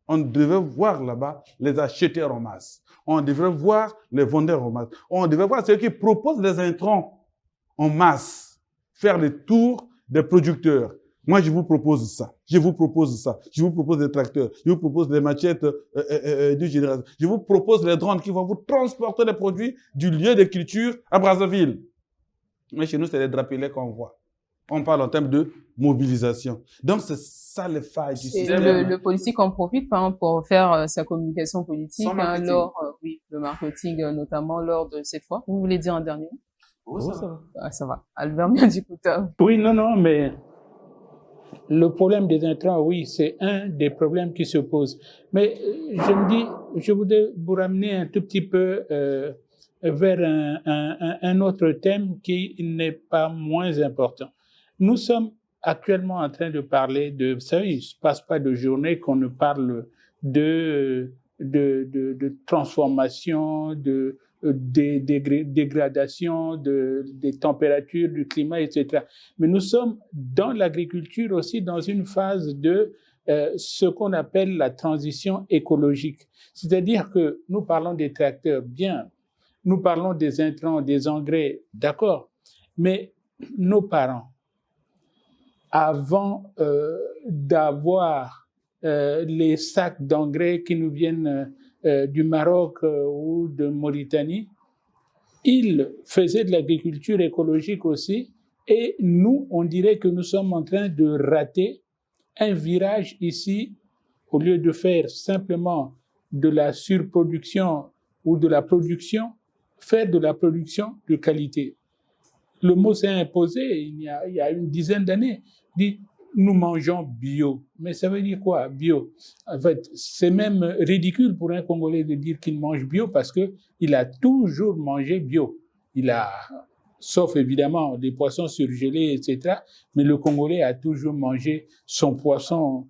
On devait voir là-bas les acheteurs en masse. On devrait voir les vendeurs en masse. On devait voir ceux qui proposent des intrants en masse. Faire le tour des producteurs, Moi, je vous propose ça. Je vous propose ça. Je vous propose des tracteurs. Je vous propose des machettes du génération. Je vous propose les drones qui vont vous transporter les produits du lieu de culture à Brazzaville. Mais chez nous, c'est les drapelets qu'on voit. On parle en termes de mobilisation. Donc, c'est ça les failles du Et système. le politique en profite, par exemple, pour faire sa communication politique, Son marketing. oui, le marketing, notamment lors de cette fois. Vous voulez dire un dernier mot? Oh, ça va. Ah, ça va. Albert Miandjikuta. Oui, non, mais le problème des intrants, oui, c'est un des problèmes qui se posent. Mais je me dis, je voudrais vous ramener un tout petit peu vers un autre thème qui n'est pas moins important. Nous sommes actuellement en train de parler de, vous savez, il ne se passe pas de journée qu'on ne parle de transformation, de dégradation des températures, du climat, etc. Mais nous sommes dans l'agriculture aussi dans une phase de ce qu'on appelle la transition écologique. C'est-à-dire que nous parlons des tracteurs, bien, nous parlons des intrants, des engrais, d'accord, mais nos parents, avant d'avoir les sacs d'engrais qui nous viennent du Maroc ou de Mauritanie, ils faisaient de l'agriculture écologique aussi, et nous, on dirait que nous sommes en train de rater un virage ici, au lieu de faire simplement de la surproduction ou de la production, faire de la production de qualité. Le mot s'est imposé il y a une dizaine d'années, dit nous mangeons bio. Mais ça veut dire quoi, bio? En fait, c'est même ridicule pour un Congolais de dire qu'il mange bio parce qu'il a toujours mangé bio. Sauf évidemment des poissons surgelés, etc. Mais le Congolais a toujours mangé son poisson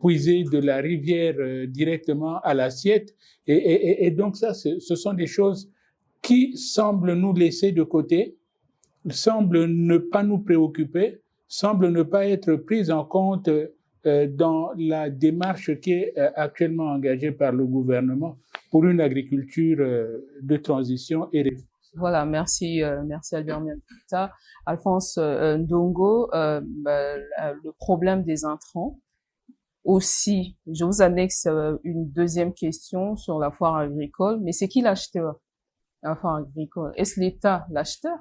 puisé de la rivière directement à l'assiette. Et donc ça, ce sont des choses qui semblent nous laisser de côté, semblent ne pas nous préoccuper, semble ne pas être prise en compte dans la démarche qui est actuellement engagée par le gouvernement pour une agriculture de transition et de... Voilà, merci Albert Miandjikuta. Alphonse Ndongo, le problème des intrants. Aussi, je vous annexe une deuxième question sur la foire agricole, mais c'est qui l'acheteur? La foire agricole, est-ce l'État l'acheteur?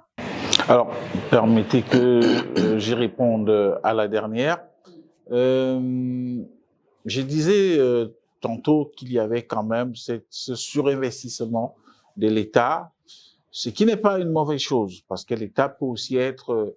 Alors, permettez que j'y réponde à la dernière. Je disais tantôt qu'il y avait quand même ce surinvestissement de l'État, ce qui n'est pas une mauvaise chose, parce que l'État peut aussi être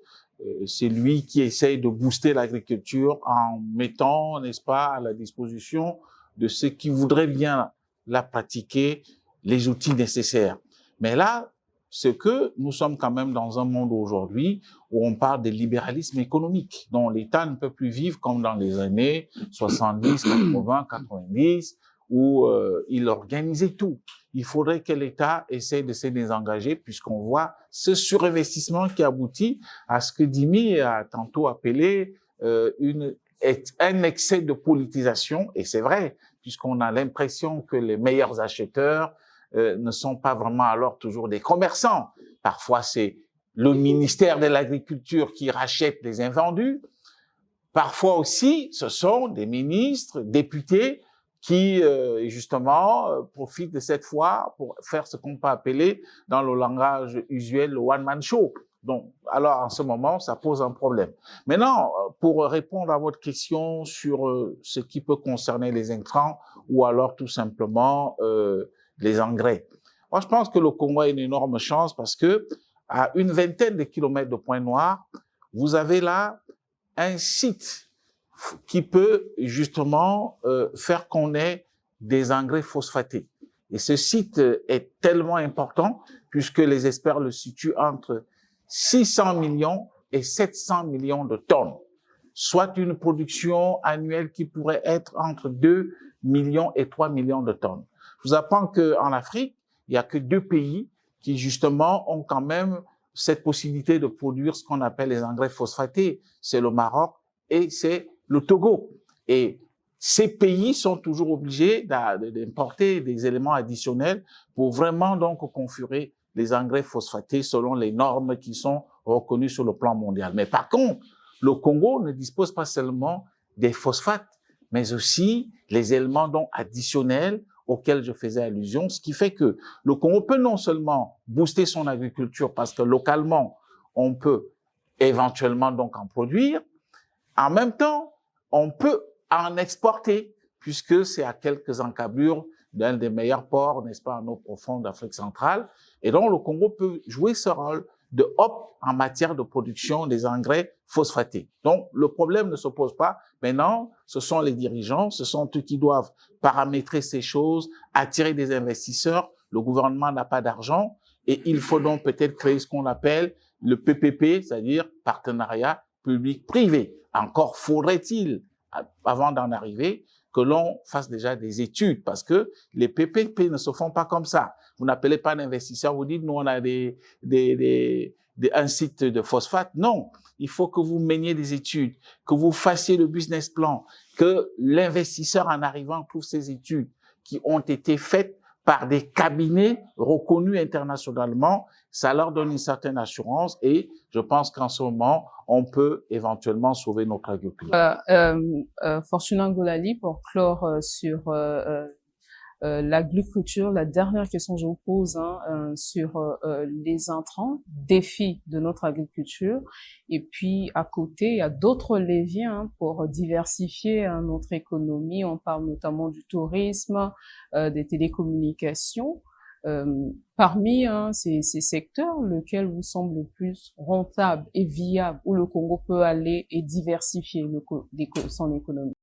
celui qui essaye de booster l'agriculture en mettant, n'est-ce pas, à la disposition de ceux qui voudraient bien la pratiquer les outils nécessaires. Mais là, c'est que nous sommes quand même dans un monde aujourd'hui où on parle de libéralisme économique, dont l'État ne peut plus vivre comme dans les années 70, 80, 90, où il organisait tout. Il faudrait que l'État essaie de se désengager puisqu'on voit ce surinvestissement qui aboutit à ce que Dimi a tantôt appelé un excès de politisation, et c'est vrai, puisqu'on a l'impression que les meilleurs acheteurs ne sont pas vraiment alors toujours des commerçants. Parfois, c'est le ministère de l'Agriculture qui rachète les invendus. Parfois aussi, ce sont des ministres, députés qui, justement, profitent de cette fois pour faire ce qu'on peut appeler, dans le langage usuel, le one-man show. Donc, alors, en ce moment, ça pose un problème. Maintenant, pour répondre à votre question sur ce qui peut concerner les intrants ou alors tout simplement les engrais. Moi, je pense que le Congo a une énorme chance parce que à une vingtaine de kilomètres de Pointe-Noire, vous avez là un site qui peut justement faire qu'on ait des engrais phosphatés. Et ce site est tellement important puisque les experts le situent entre 600 millions et 700 millions de tonnes, soit une production annuelle qui pourrait être entre 2 millions et 3 millions de tonnes. Je vous apprends qu'en Afrique, il n'y a que 2 pays qui, justement, ont quand même cette possibilité de produire ce qu'on appelle les engrais phosphatés. C'est le Maroc et c'est le Togo. Et ces pays sont toujours obligés d'importer des éléments additionnels pour vraiment donc configurer les engrais phosphatés selon les normes qui sont reconnues sur le plan mondial. Mais par contre, le Congo ne dispose pas seulement des phosphates, mais aussi les éléments donc additionnels auxquels je faisais allusion, ce qui fait que le Congo peut non seulement booster son agriculture parce que localement, on peut éventuellement donc en produire, en même temps, on peut en exporter puisque c'est à quelques encablures d'un des meilleurs ports, n'est-ce pas, en eau profonde d'Afrique centrale. Et donc, le Congo peut jouer ce rôle de hub en matière de production des engrais phosphatés. Donc, le problème ne se pose pas. Maintenant, ce sont les dirigeants, ce sont eux qui doivent paramétrer ces choses, attirer des investisseurs. Le gouvernement n'a pas d'argent et il faut donc peut-être créer ce qu'on appelle le PPP, c'est-à-dire partenariat public-privé. Encore faudrait-il, avant d'en arriver, que l'on fasse déjà des études, parce que les PPP ne se font pas comme ça. Vous n'appelez pas un investisseur, vous dites, nous, on a un site de phosphate. Non, il faut que vous meniez des études, que vous fassiez le business plan, que l'investisseur, en arrivant, trouve ces études qui ont été faites par des cabinets reconnus internationalement. Ça leur donne une certaine assurance et je pense qu'en ce moment, on peut éventuellement sauver notre agriculture. Fortuna Ngolali, pour clore sur l'agriculture, la dernière question que je vous pose sur les intrants, défis de notre agriculture, et puis à côté, il y a d'autres leviers pour diversifier notre économie. On parle notamment du tourisme, des télécommunications. Parmi ces secteurs, lequel vous semble le plus rentable et viable, où le Congo peut aller et diversifier son économie?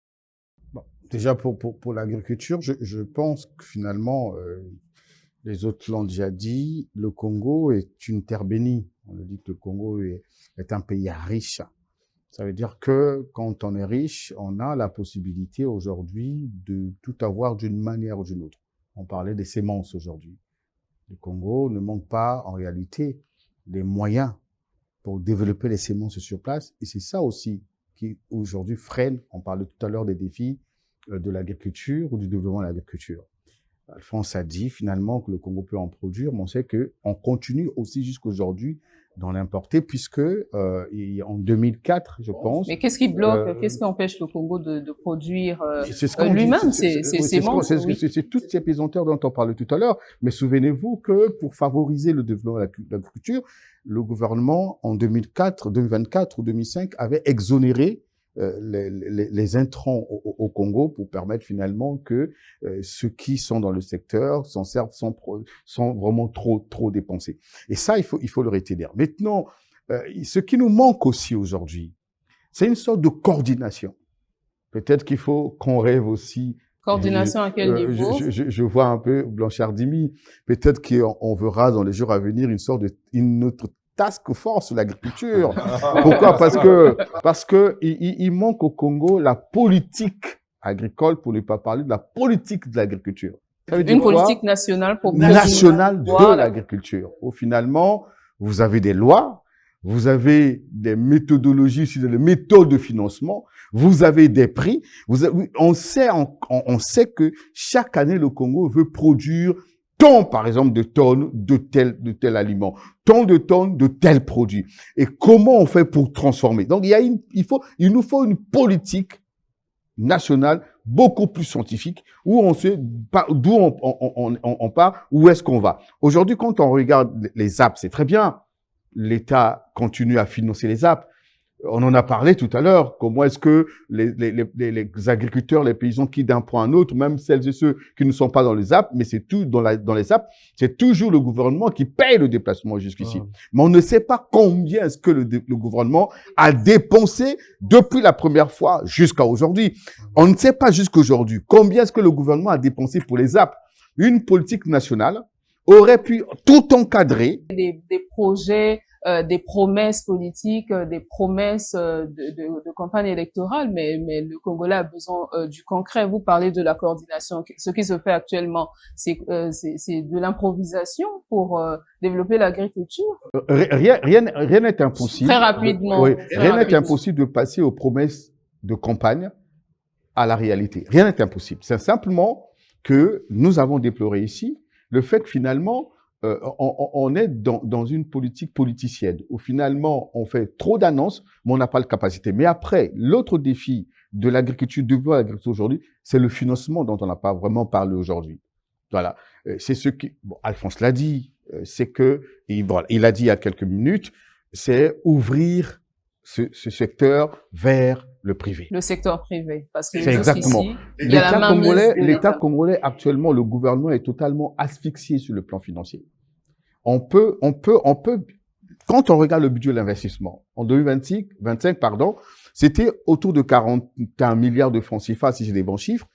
Bon, déjà, pour l'agriculture, je pense que finalement, les autres l'ont déjà dit, le Congo est une terre bénie. On le dit que le Congo est un pays riche. Ça veut dire que quand on est riche, on a la possibilité aujourd'hui de tout avoir d'une manière ou d'une autre. On parlait des semences aujourd'hui. Le Congo ne manque pas, en réalité, les moyens pour développer les semences sur place. Et c'est ça aussi qui, aujourd'hui, freine. On parlait tout à l'heure des défis de l'agriculture ou du développement de l'agriculture. Alphonse a dit finalement que le Congo peut en produire, mais on sait qu'on continue aussi jusqu'aujourd'hui d'en importer, puisque en 2004, je pense... Mais qu'est-ce qui bloque, qu'est-ce qui empêche le Congo de produire lui-même ces semences? C'est toutes ces pesanteurs dont on parlait tout à l'heure, mais souvenez-vous que pour favoriser le développement de l'agriculture, le gouvernement, en 2004, 2024 ou 2005, avait exonéré les intrants au Congo pour permettre finalement que ceux qui sont dans le secteur s'en servent sans vraiment trop dépenser. Et ça, il faut le retenir. Maintenant, ce qui nous manque aussi aujourd'hui, c'est une sorte de coordination. Peut-être qu'il faut qu'on rêve aussi. Coordination à quel niveau? Je vois un peu Blanchard Dimi. Peut-être qu'on verra dans les jours à venir une autre task force sur l'agriculture. Pourquoi? Parce que il manque au Congo la politique agricole, pour ne pas parler de la politique de l'agriculture. Une politique nationale pour nationale de l'agriculture. Où finalement, vous avez des lois, vous avez des méthodologies, des méthodes de financement, vous avez des prix. On sait que chaque année, le Congo veut produire tant, par exemple, de tonnes de tel aliment, tant de tonnes de tel produit. Et comment on fait pour transformer? Donc, il nous faut une politique nationale beaucoup plus scientifique où on sait d'où on part, où est-ce qu'on va. Aujourd'hui, quand on regarde les apps, c'est très bien. L'État continue à financer les apps. On en a parlé tout à l'heure. Comment est-ce que les agriculteurs, les paysans quittent d'un point à un autre, même celles et ceux qui ne sont pas dans les apps, mais c'est tout dans les apps, c'est toujours le gouvernement qui paye le déplacement jusqu'ici. Mais on ne sait pas combien est-ce que le gouvernement a dépensé depuis la première fois jusqu'à aujourd'hui. On ne sait pas jusqu'aujourd'hui combien est-ce que le gouvernement a dépensé pour les apps. Une politique nationale aurait pu tout encadrer. Des projets, des promesses politiques, des promesses de campagne électorale, mais le Congolais a besoin du concret. Vous parlez de la coordination. Ce qui se fait actuellement, c'est de l'improvisation pour développer l'agriculture. Rien n'est impossible. Très rapidement. Oui, rien n'est impossible de passer aux promesses de campagne à la réalité. Rien n'est impossible. C'est simplement que nous avons déploré ici le fait que finalement, on est dans une politique politicienne où finalement on fait trop d'annonces, mais on n'a pas la capacité. Mais après, l'autre défi de l'agriculture, du développement de l'agriculture aujourd'hui, c'est le financement dont on n'a pas vraiment parlé aujourd'hui. Voilà, c'est ce qui, bon, Alphonse l'a dit, c'est que, il a dit il y a quelques minutes, c'est ouvrir ce secteur vers le privé. Le secteur privé, parce que c'est exactement. L'État congolais actuellement, le gouvernement est totalement asphyxié sur le plan financier. On peut, quand on regarde le budget de l'investissement, en 2025, c'était autour de 41 milliards de francs CFA, si j'ai des bons chiffres.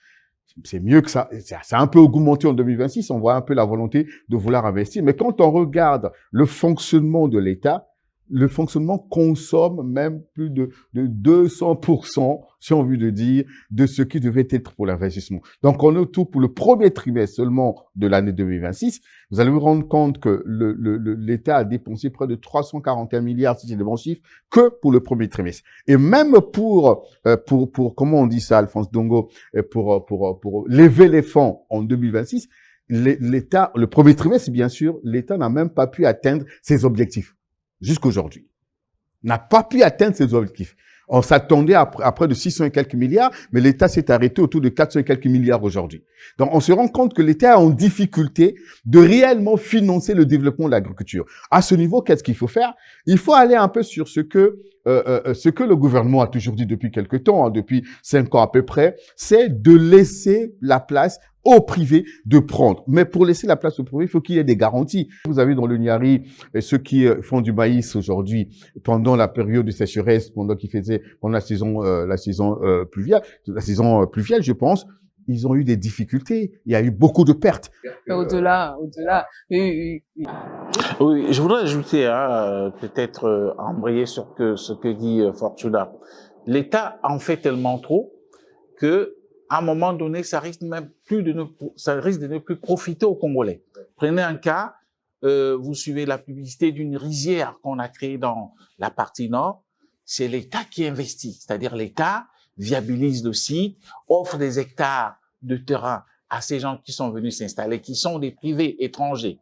C'est mieux que ça. Ça a un peu augmenté en 2026. On voit un peu la volonté de vouloir investir. Mais quand on regarde le fonctionnement de l'État, le fonctionnement consomme même plus de 200%, si on veut de dire, de ce qui devait être pour l'investissement. Donc, on est tout pour le premier trimestre seulement de l'année 2026. Vous allez vous rendre compte que l'État a dépensé près de 341 milliards, si j'ai les bons chiffres, que pour le premier trimestre. Et même pour comment on dit ça, Alphonse Dongo, pour lever les fonds en 2026, l'État, le premier trimestre, bien sûr, l'État n'a même pas pu atteindre ses objectifs. Jusqu'aujourd'hui, n'a pas pu atteindre ses objectifs. On s'attendait à près de 600 et quelques milliards, mais l'État s'est arrêté autour de 400 et quelques milliards aujourd'hui. Donc, on se rend compte que l'État est en difficulté de réellement financer le développement de l'agriculture. À ce niveau, qu'est-ce qu'il faut faire? Il faut aller un peu sur ce que le gouvernement a toujours dit depuis quelque temps, hein, depuis 5 ans à peu près, c'est de laisser la place au privé de prendre. Mais pour laisser la place au privé, il faut qu'il y ait des garanties. Vous avez dans le Niari ceux qui font du maïs aujourd'hui pendant la période de sécheresse, pendant la saison pluviale, je pense, ils ont eu des difficultés. Il y a eu beaucoup de pertes. Au-delà. Oui, je voudrais ajouter, peut-être embrayer sur ce que dit Fortuna. L'État en fait tellement trop que à un moment donné, ça risque de ne plus profiter aux Congolais. Prenez un cas, vous suivez la publicité d'une rizière qu'on a créée dans la partie nord. C'est l'État qui investit, c'est-à-dire l'État viabilise le site, offre des hectares de terrain à ces gens qui sont venus s'installer, qui sont des privés étrangers.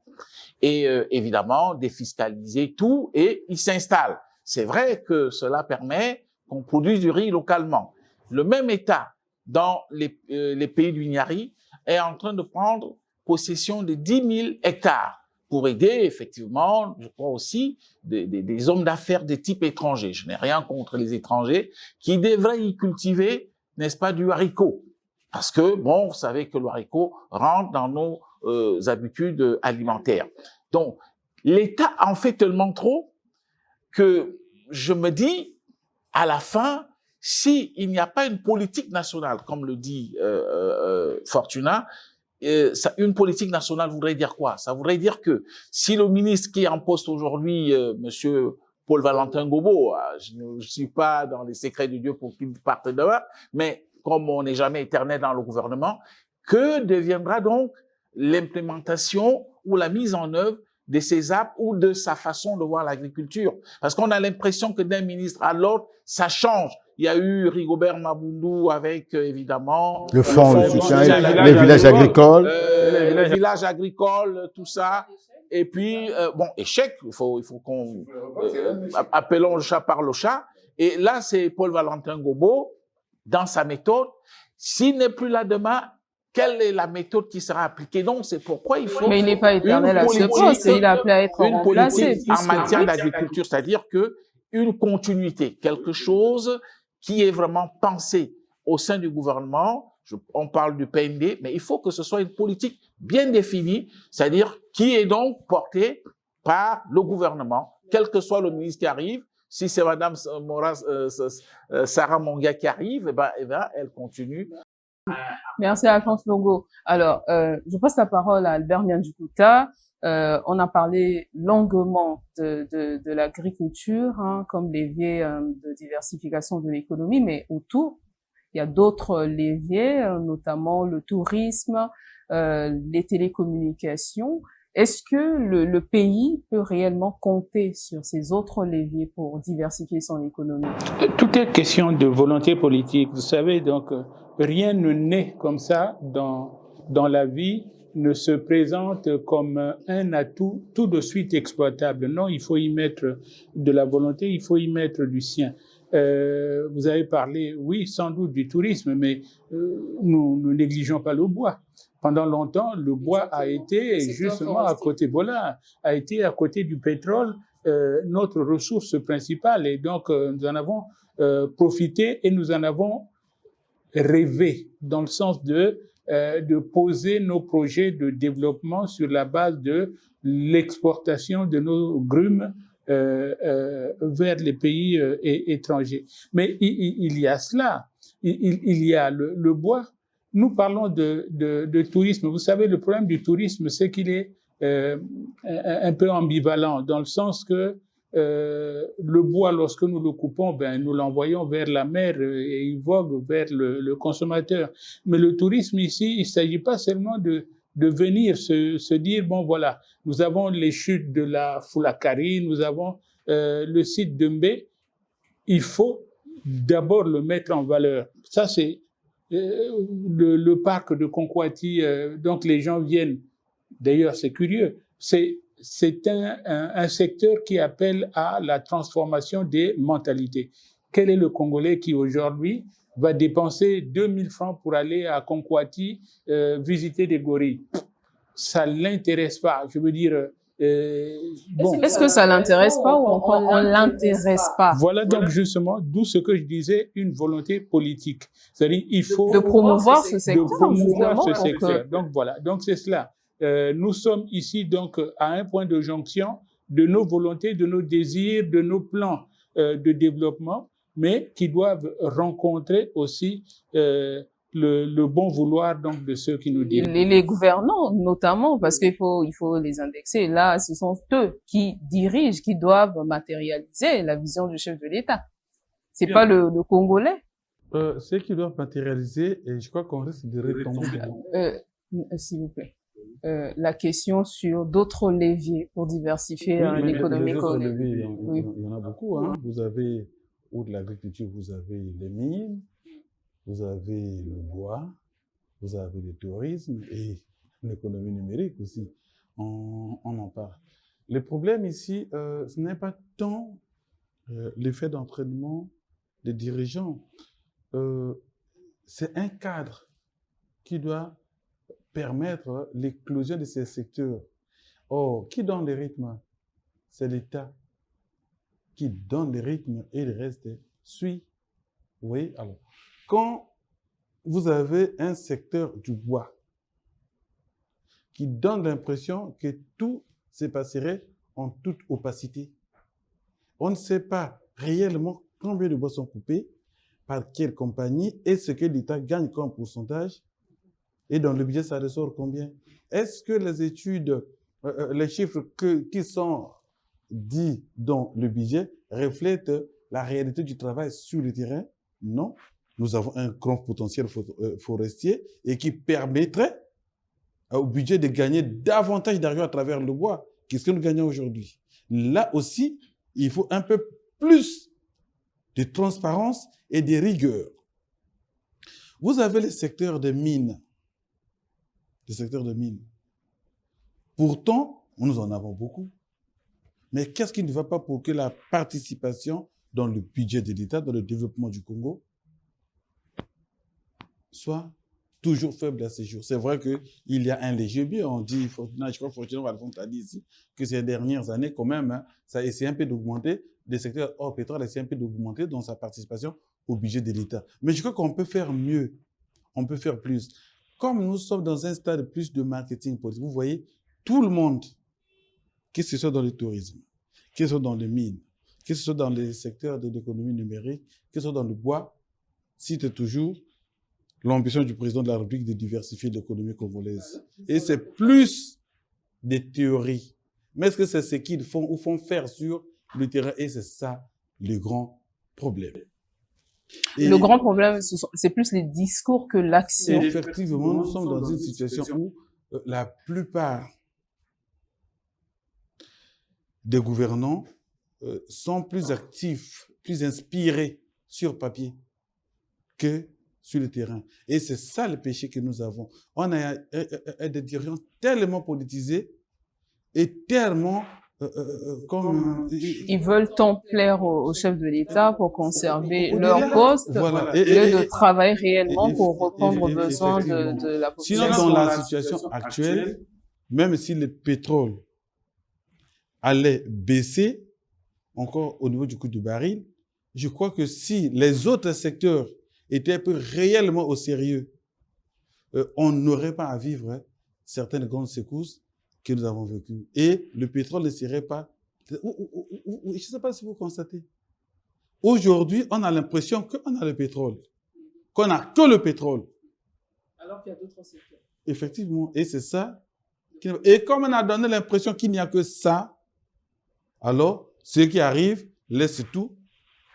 Et évidemment, défiscaliser tout et ils s'installent. C'est vrai que cela permet qu'on produise du riz localement. Le même État dans les pays du Niari, est en train de prendre possession de 10 000 hectares pour aider, effectivement, je crois aussi, des hommes d'affaires de type étranger. Je n'ai rien contre les étrangers qui devraient y cultiver, n'est-ce pas, du haricot. Parce que, bon, vous savez que le haricot rentre dans nos habitudes alimentaires. Donc, l'État en fait tellement trop que je me dis, à la fin, si il n'y a pas une politique nationale, comme le dit Fortuna, une politique nationale voudrait dire quoi? Ça voudrait dire que si le ministre qui est en poste aujourd'hui, Monsieur Paul Valentin Gobo, je ne suis pas dans les secrets de Dieu pour qu'il parte demain, mais comme on n'est jamais éternel dans le gouvernement, que deviendra donc l'implémentation ou la mise en œuvre de ses apps ou de sa façon de voir l'agriculture? Parce qu'on a l'impression que d'un ministre à l'autre, ça change. Il y a eu Rigobert Mabundu avec, évidemment, le fonds de soutien, les villages agricoles. Les villages agricoles, tout ça. Et puis, échec, il faut qu'on appelons le chat par le chat. Et là, c'est Paul Valentin Gobo, dans sa méthode. S'il n'est plus là demain, quelle est la méthode qui sera appliquée? Donc, c'est pourquoi il faut... Mais il n'est pas éternel à ce poste, il a appelé à être remplacé. En matière d'agriculture, c'est-à-dire que une continuité, quelque chose qui est vraiment pensé au sein du gouvernement. On parle du PND, mais il faut que ce soit une politique bien définie, c'est-à-dire qui est donc portée par le gouvernement, quel que soit le ministre qui arrive. Si c'est Madame Sarah Monga qui arrive, elle continue. Merci Alphonse Longo. Alors, je passe la parole à Albert Niandjikuta. On a parlé longuement de l'agriculture comme levier de diversification de l'économie, mais autour, il y a d'autres leviers, notamment le tourisme, les télécommunications. Est-ce que le pays peut réellement compter sur ces autres leviers pour diversifier son économie? Tout est question de volonté politique. Vous savez, donc, rien ne naît comme ça dans la vie. ne se présente comme un atout tout de suite exploitable. Non, il faut y mettre de la volonté, il faut y mettre du sien. Vous avez parlé, oui, sans doute du tourisme, mais nous ne négligeons pas le bois. Pendant longtemps, le bois a été justement à côté, voilà, a été à côté du pétrole, notre ressource principale. Et donc, nous en avons profité et nous en avons rêvé dans le sens de poser nos projets de développement sur la base de l'exportation de nos grumes vers les pays étrangers. Mais il y a cela, il y a le bois. Nous parlons de tourisme. Vous savez, le problème du tourisme, c'est qu'il est un peu ambivalent, dans le sens que le bois, lorsque nous le coupons, ben, nous l'envoyons vers la mer et il vogue vers le consommateur. Mais le tourisme ici, il ne s'agit pas seulement de venir se dire, bon voilà, nous avons les chutes de la Foulakari, nous avons le site de Mbé. Il faut d'abord le mettre en valeur. Ça, c'est le parc de Konkwati, donc les gens viennent. D'ailleurs, c'est curieux. C'est un secteur qui appelle à la transformation des mentalités. Quel est le Congolais qui aujourd'hui va dépenser 2000 francs pour aller à Konkwati visiter des gorilles? Ça l'intéresse pas. Je veux dire, bon. Est-ce que ça l'intéresse pas ou on l'intéresse pas? Voilà donc justement d'où ce que je disais, une volonté politique. C'est-à-dire il faut de promouvoir ce secteur. De promouvoir ce secteur. Donc voilà. Donc c'est cela. Nous sommes ici donc à un point de jonction de nos volontés, de nos désirs, de nos plans de développement, mais qui doivent rencontrer aussi le bon vouloir donc de ceux qui nous dirigent. Les gouvernants notamment, parce qu'il faut les indexer. Là, ce sont eux qui dirigent, qui doivent matérialiser la vision du chef de l'État. C'est pas le Congolais. Ceux qui doivent matérialiser, et je crois qu'on risque de retomber. S'il vous plaît. La question sur d'autres leviers pour diversifier l'économie congolaise. Il y en a beaucoup. Hein. Vous avez, ou de l'agriculture, vous avez les mines, vous avez le bois, vous avez le tourisme et l'économie numérique aussi. On en parle. Le problème ici, ce n'est pas tant l'effet d'entraînement des dirigeants. C'est un cadre qui doit permettre l'éclosion de ces secteurs. Or, qui donne le rythme? C'est l'État qui donne le rythme et le reste suit. Vous voyez? Alors, quand vous avez un secteur du bois qui donne l'impression que tout se passerait en toute opacité, on ne sait pas réellement combien de bois sont coupés, par quelle compagnie et ce que l'État gagne comme pourcentage. Et dans le budget, ça ressort combien? Est-ce que les études, les chiffres qui sont dits dans le budget reflètent la réalité du travail sur le terrain? Non. Nous avons un grand potentiel forestier et qui permettrait au budget de gagner davantage d'argent à travers le bois. Qu'est-ce que nous gagnons aujourd'hui? Là aussi, il faut un peu plus de transparence et de rigueur. Vous avez le secteur des mines. Le secteur de mines. Pourtant, nous en avons beaucoup. Mais qu'est-ce qui ne va pas pour que la participation dans le budget de l'État, dans le développement du Congo, soit toujours faible à ce jour? C'est vrai qu'il y a un léger biais. On dit, je crois que Fortuné Valfont a dit ici, que ces dernières années, quand même, hein, ça essaie un peu d'augmenter, le secteur hors pétrole essaie un peu d'augmenter dans sa participation au budget de l'État. Mais je crois qu'on peut faire mieux. On peut faire plus. Comme nous sommes dans un stade plus de marketing politique, vous voyez, tout le monde, que ce soit dans le tourisme, que ce soit dans les mines, que ce soit dans les secteurs de l'économie numérique, que ce soit dans le bois, cite toujours l'ambition du président de la République de diversifier l'économie congolaise. Et c'est plus des théories. Mais est-ce que c'est ce qu'ils font ou font faire sur le terrain? Et c'est ça le grand problème. Et le grand problème, c'est plus les discours que l'action. Effectivement, nous sommes dans une situation où la plupart des gouvernants sont plus actifs, plus inspirés sur papier que sur le terrain. Et c'est ça le péché que nous avons. On a des dirigeants tellement politisés et tellement ils veulent tant plaire au chef de l'État pour conserver leur poste, voilà. au lieu de travailler réellement pour répondre aux besoins de la population. Sinon, dans la situation actuelle, même si le pétrole allait baisser encore au niveau du coût du baril, je crois que si les autres secteurs étaient pris réellement au sérieux, on n'aurait pas à vivre certaines grandes secousses que nous avons vécues. Et le pétrole ne serait pas... Je ne sais pas si vous constatez. Aujourd'hui, on a l'impression qu'on a le pétrole, qu'on n'a que le pétrole. Alors qu'il y a d'autres secteurs. Effectivement. Et c'est ça. Et comme on a donné l'impression qu'il n'y a que ça, alors ceux qui arrivent laissent tout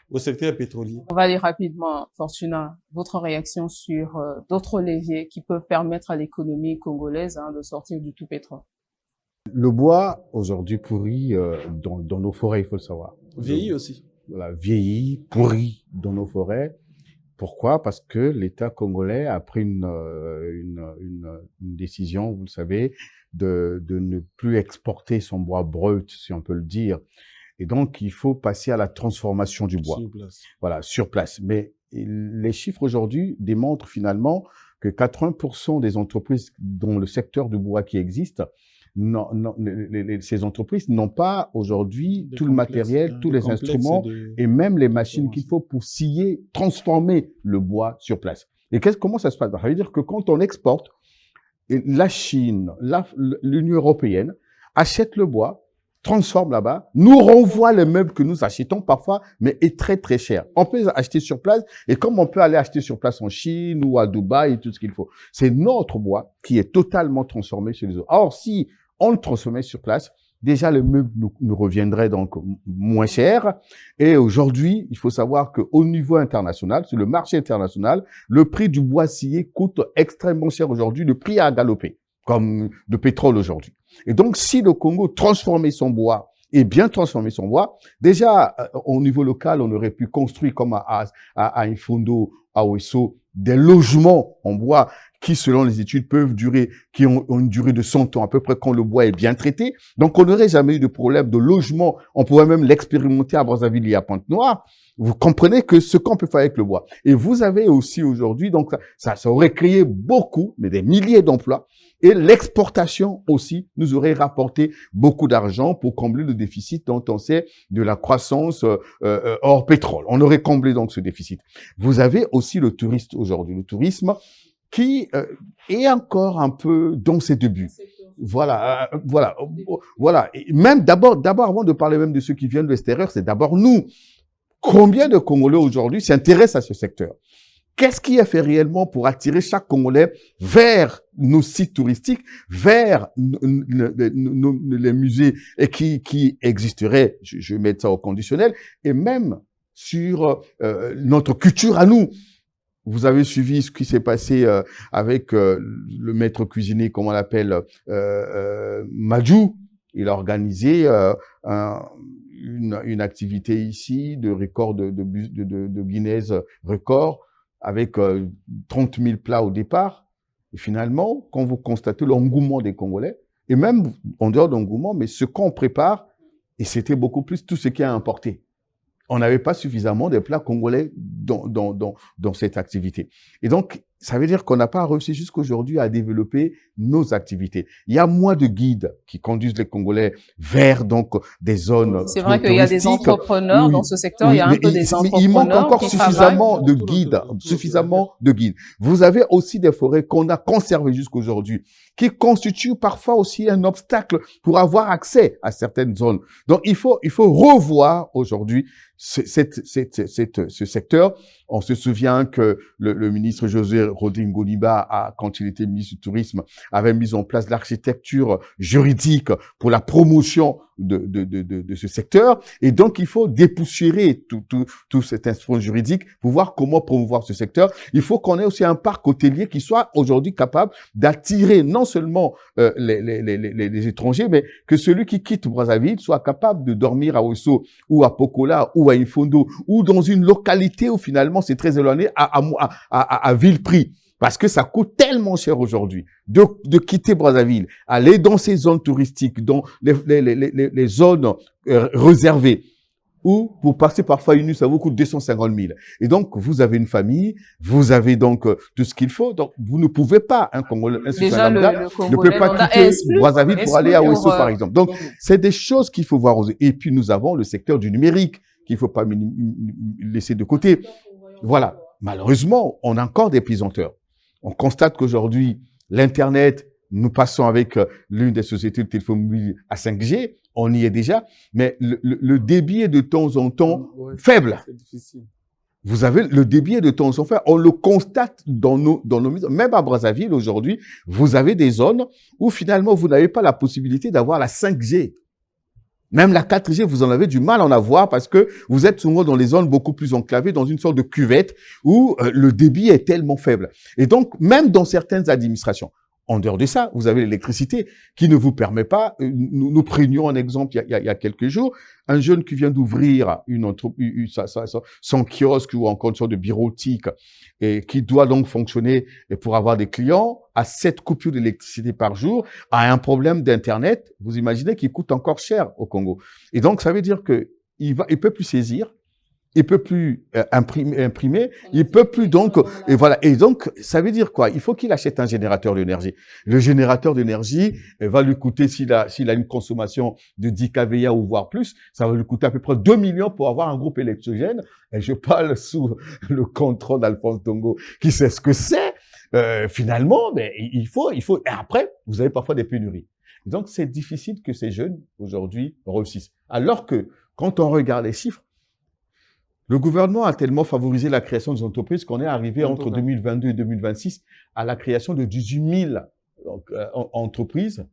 au secteur pétrolier. On va aller rapidement, Fortuna, votre réaction sur d'autres leviers qui peuvent permettre à l'économie congolaise de sortir du tout pétrole. Le bois, aujourd'hui, pourrit dans nos forêts, il faut le savoir. Vieilli aussi. Voilà, vieilli, pourri dans nos forêts. Pourquoi? Parce que l'État congolais a pris une décision, vous le savez, de ne plus exporter son bois brut, si on peut le dire. Et donc, il faut passer à la transformation du bois. Sur place. Voilà, sur place. Mais les chiffres aujourd'hui démontrent finalement que 80% des entreprises dans le secteur du bois qui existent, ces entreprises n'ont pas aujourd'hui tout le matériel, tous les instruments et même les machines qu'il faut pour scier, transformer le bois sur place. Et comment ça se passe? Ça veut dire que quand on exporte, la Chine, l'Union européenne achète le bois, transforme là-bas, nous renvoie les meubles que nous achetons parfois, mais est très très cher. On peut les acheter sur place, et comme on peut aller acheter sur place en Chine ou à Dubaï et tout ce qu'il faut, c'est notre bois qui est totalement transformé chez les autres. Or, si on le transformait sur place, déjà le meuble nous reviendrait donc moins cher. Et aujourd'hui, il faut savoir qu'au niveau international, sur le marché international, le prix du bois scié coûte extrêmement cher aujourd'hui. Le prix a galopé, comme le pétrole aujourd'hui. Et donc, si le Congo transformait son bois et bien transformer son bois, déjà, au niveau local, on aurait pu construire comme à Infondo, à Ouesso, des logements en bois qui, selon les études, qui ont une durée de 100 ans, à peu près quand le bois est bien traité. Donc, on n'aurait jamais eu de problème de logement. On pourrait même l'expérimenter à Brazzaville et à Pointe-Noire. Vous comprenez que ce qu'on peut faire avec le bois. Et vous avez aussi aujourd'hui, donc, ça aurait créé beaucoup, mais des milliers d'emplois. Et l'exportation aussi nous aurait rapporté beaucoup d'argent pour combler le déficit dont on sait de la croissance hors pétrole. On aurait comblé donc ce déficit. Vous avez aussi le tourisme aujourd'hui, le tourisme qui est encore un peu dans ses débuts. Voilà. Et même d'abord, avant de parler même de ceux qui viennent de l'extérieur, c'est d'abord nous. Combien de Congolais aujourd'hui s'intéressent à ce secteur? Qu'est-ce qui est fait réellement pour attirer chaque Congolais vers nos sites touristiques, vers les musées et qui existeraient, je vais mettre ça au conditionnel, et même sur notre culture à nous. Vous avez suivi ce qui s'est passé avec le maître cuisinier, comment on l'appelle, Madjou. Il a organisé une activité ici de record de Guinness record avec 30 000 plats au départ. Et finalement, quand vous constatez l'engouement des Congolais, et même en dehors d'engouement, mais ce qu'on prépare, et c'était beaucoup plus tout ce qui est importé. On n'avait pas suffisamment de plats congolais dans cette activité. Et donc, ça veut dire qu'on n'a pas réussi jusqu'aujourd'hui à développer nos activités. Il y a moins de guides qui conduisent les Congolais vers donc des zones. C'est vrai qu'il y a des entrepreneurs dans ce secteur. Il y a un peu des entrepreneurs. Il manque encore suffisamment de guides. Vous avez aussi des forêts qu'on a conservées jusqu'aujourd'hui, qui constituent parfois aussi un obstacle pour avoir accès à certaines zones. Donc, il faut revoir aujourd'hui ce secteur. On se souvient que le ministre José Rodrigo-Ngoniba, quand il était ministre du Tourisme, avait mis en place l'architecture juridique pour la promotion de ce secteur. Et donc, il faut dépoussiérer tout cet instrument juridique pour voir comment promouvoir ce secteur. Il faut qu'on ait aussi un parc hôtelier qui soit aujourd'hui capable d'attirer non seulement les étrangers, mais que celui qui quitte Brazzaville soit capable de dormir à Ouesso ou à Pokola ou à Infondo ou dans une localité où finalement c'est très éloigné à vil prix. Parce que ça coûte tellement cher aujourd'hui de quitter Brazzaville, aller dans ces zones touristiques, dans les zones réservées, ou pour passer parfois une nuit, ça vous coûte 250 000. Et donc, vous avez une famille, vous avez donc tout ce qu'il faut. Donc, vous ne pouvez pas, un Congolais, un Déjà, ne peut pas quitter Brazzaville pour aller à Ouesso, par exemple. Donc, c'est des choses qu'il faut voir. Et puis, nous avons le secteur du numérique qu'il ne faut pas laisser de côté. Voilà. Malheureusement, on a encore des pesanteurs. On constate qu'aujourd'hui, l'Internet, nous passons avec l'une des sociétés de téléphonie mobile à 5G, on y est déjà, mais le débit est de temps en temps faible. C'est difficile. Vous avez le débit est de temps en temps faible. On le constate dans nos maisons. Même à Brazzaville, aujourd'hui, vous avez des zones où finalement, vous n'avez pas la possibilité d'avoir la 5G. Même la 4G, vous en avez du mal à en avoir parce que vous êtes souvent dans les zones beaucoup plus enclavées, dans une sorte de cuvette où le débit est tellement faible. Et donc, même dans certaines administrations, en dehors de ça, vous avez l'électricité qui ne vous permet pas. Nous prenions un exemple il y a quelques jours, un jeune qui vient d'ouvrir une entreprise, son kiosque ou encore une sorte de bureautique et qui doit donc fonctionner pour avoir des clients à 7 coupures d'électricité par jour, a un problème d'internet. Vous imaginez qu'il coûte encore cher au Congo. Et donc ça veut dire que il peut plus saisir. Il peut plus imprimer, il peut plus donc, et voilà. Et donc, ça veut dire quoi? Il faut qu'il achète un générateur d'énergie. Le générateur d'énergie va lui coûter, s'il a une consommation de 10 kVA ou voire plus, ça va lui coûter à peu près 2 millions pour avoir un groupe électrogène. Et je parle sous le contrôle d'Alphonse Tongo, qui sait ce que c'est. Finalement, mais il faut, et après, vous avez parfois des pénuries. Donc, c'est difficile que ces jeunes, aujourd'hui, réussissent. Alors que, quand on regarde les chiffres, le gouvernement a tellement favorisé la création des entreprises qu'on est arrivé entre 2022 et 2026 à la création de 18 000 entreprises.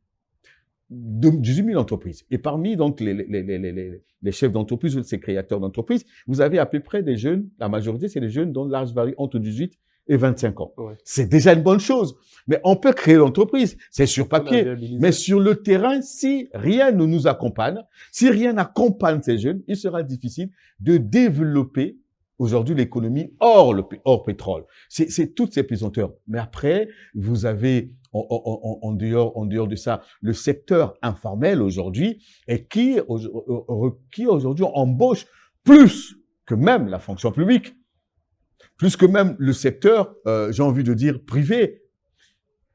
18 000 entreprises. Et parmi donc les chefs d'entreprise ou ces créateurs d'entreprises, vous avez à peu près des jeunes, la majorité c'est des jeunes dont l'âge varie entre 18 et 25 ans. Ouais. C'est déjà une bonne chose. Mais on peut créer l'entreprise, c'est sur papier. Mais sur le terrain, si rien ne nous accompagne, si rien n'accompagne ces jeunes, il sera difficile de développer aujourd'hui l'économie hors pétrole. C'est toutes ces pesanteurs. Mais après, vous avez en dehors de ça, le secteur informel aujourd'hui, et qui aujourd'hui embauche plus que même la fonction publique, plus que même le secteur, j'ai envie de dire, privé.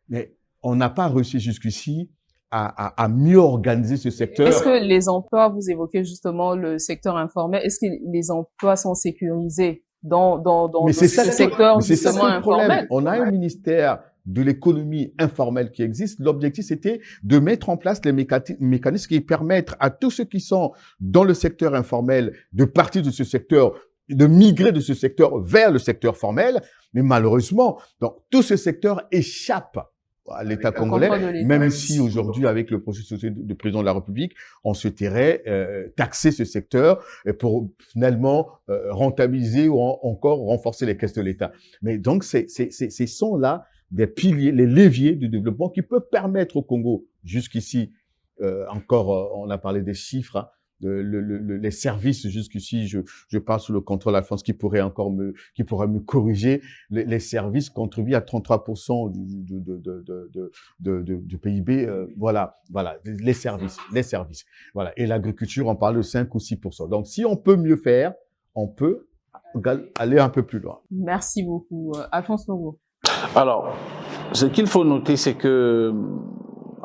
Mais on n'a pas réussi jusqu'ici à mieux organiser ce secteur. Est-ce que les emplois, vous évoquez justement le secteur informel, est-ce que les emplois sont sécurisés dans ce secteur justement informel? On a un ministère de l'économie informelle qui existe. L'objectif, c'était de mettre en place les mécanismes qui permettent à tous ceux qui sont dans le secteur informel de partir de ce secteur, de migrer de ce secteur vers le secteur formel. Mais malheureusement, donc, tout ce secteur échappe à l'État congolais, même si aujourd'hui, avec le processus de président de la République, on se tairait taxer ce secteur pour finalement rentabiliser ou encore renforcer les caisses de l'État. Mais donc, ces sont là des piliers, les leviers du développement qui peuvent permettre au Congo, jusqu'ici, encore, on a parlé des chiffres, hein, les services jusqu'ici, je parle sous le contrôle Alphonse qui pourrait me corriger. Les services contribuent à 33% du PIB. Voilà, les services. Voilà. Et l'agriculture, on parle de 5 ou 6%. Donc, si on peut mieux faire, on peut aller un peu plus loin. Merci beaucoup. Alphonse Tongo. Alors, ce qu'il faut noter, c'est que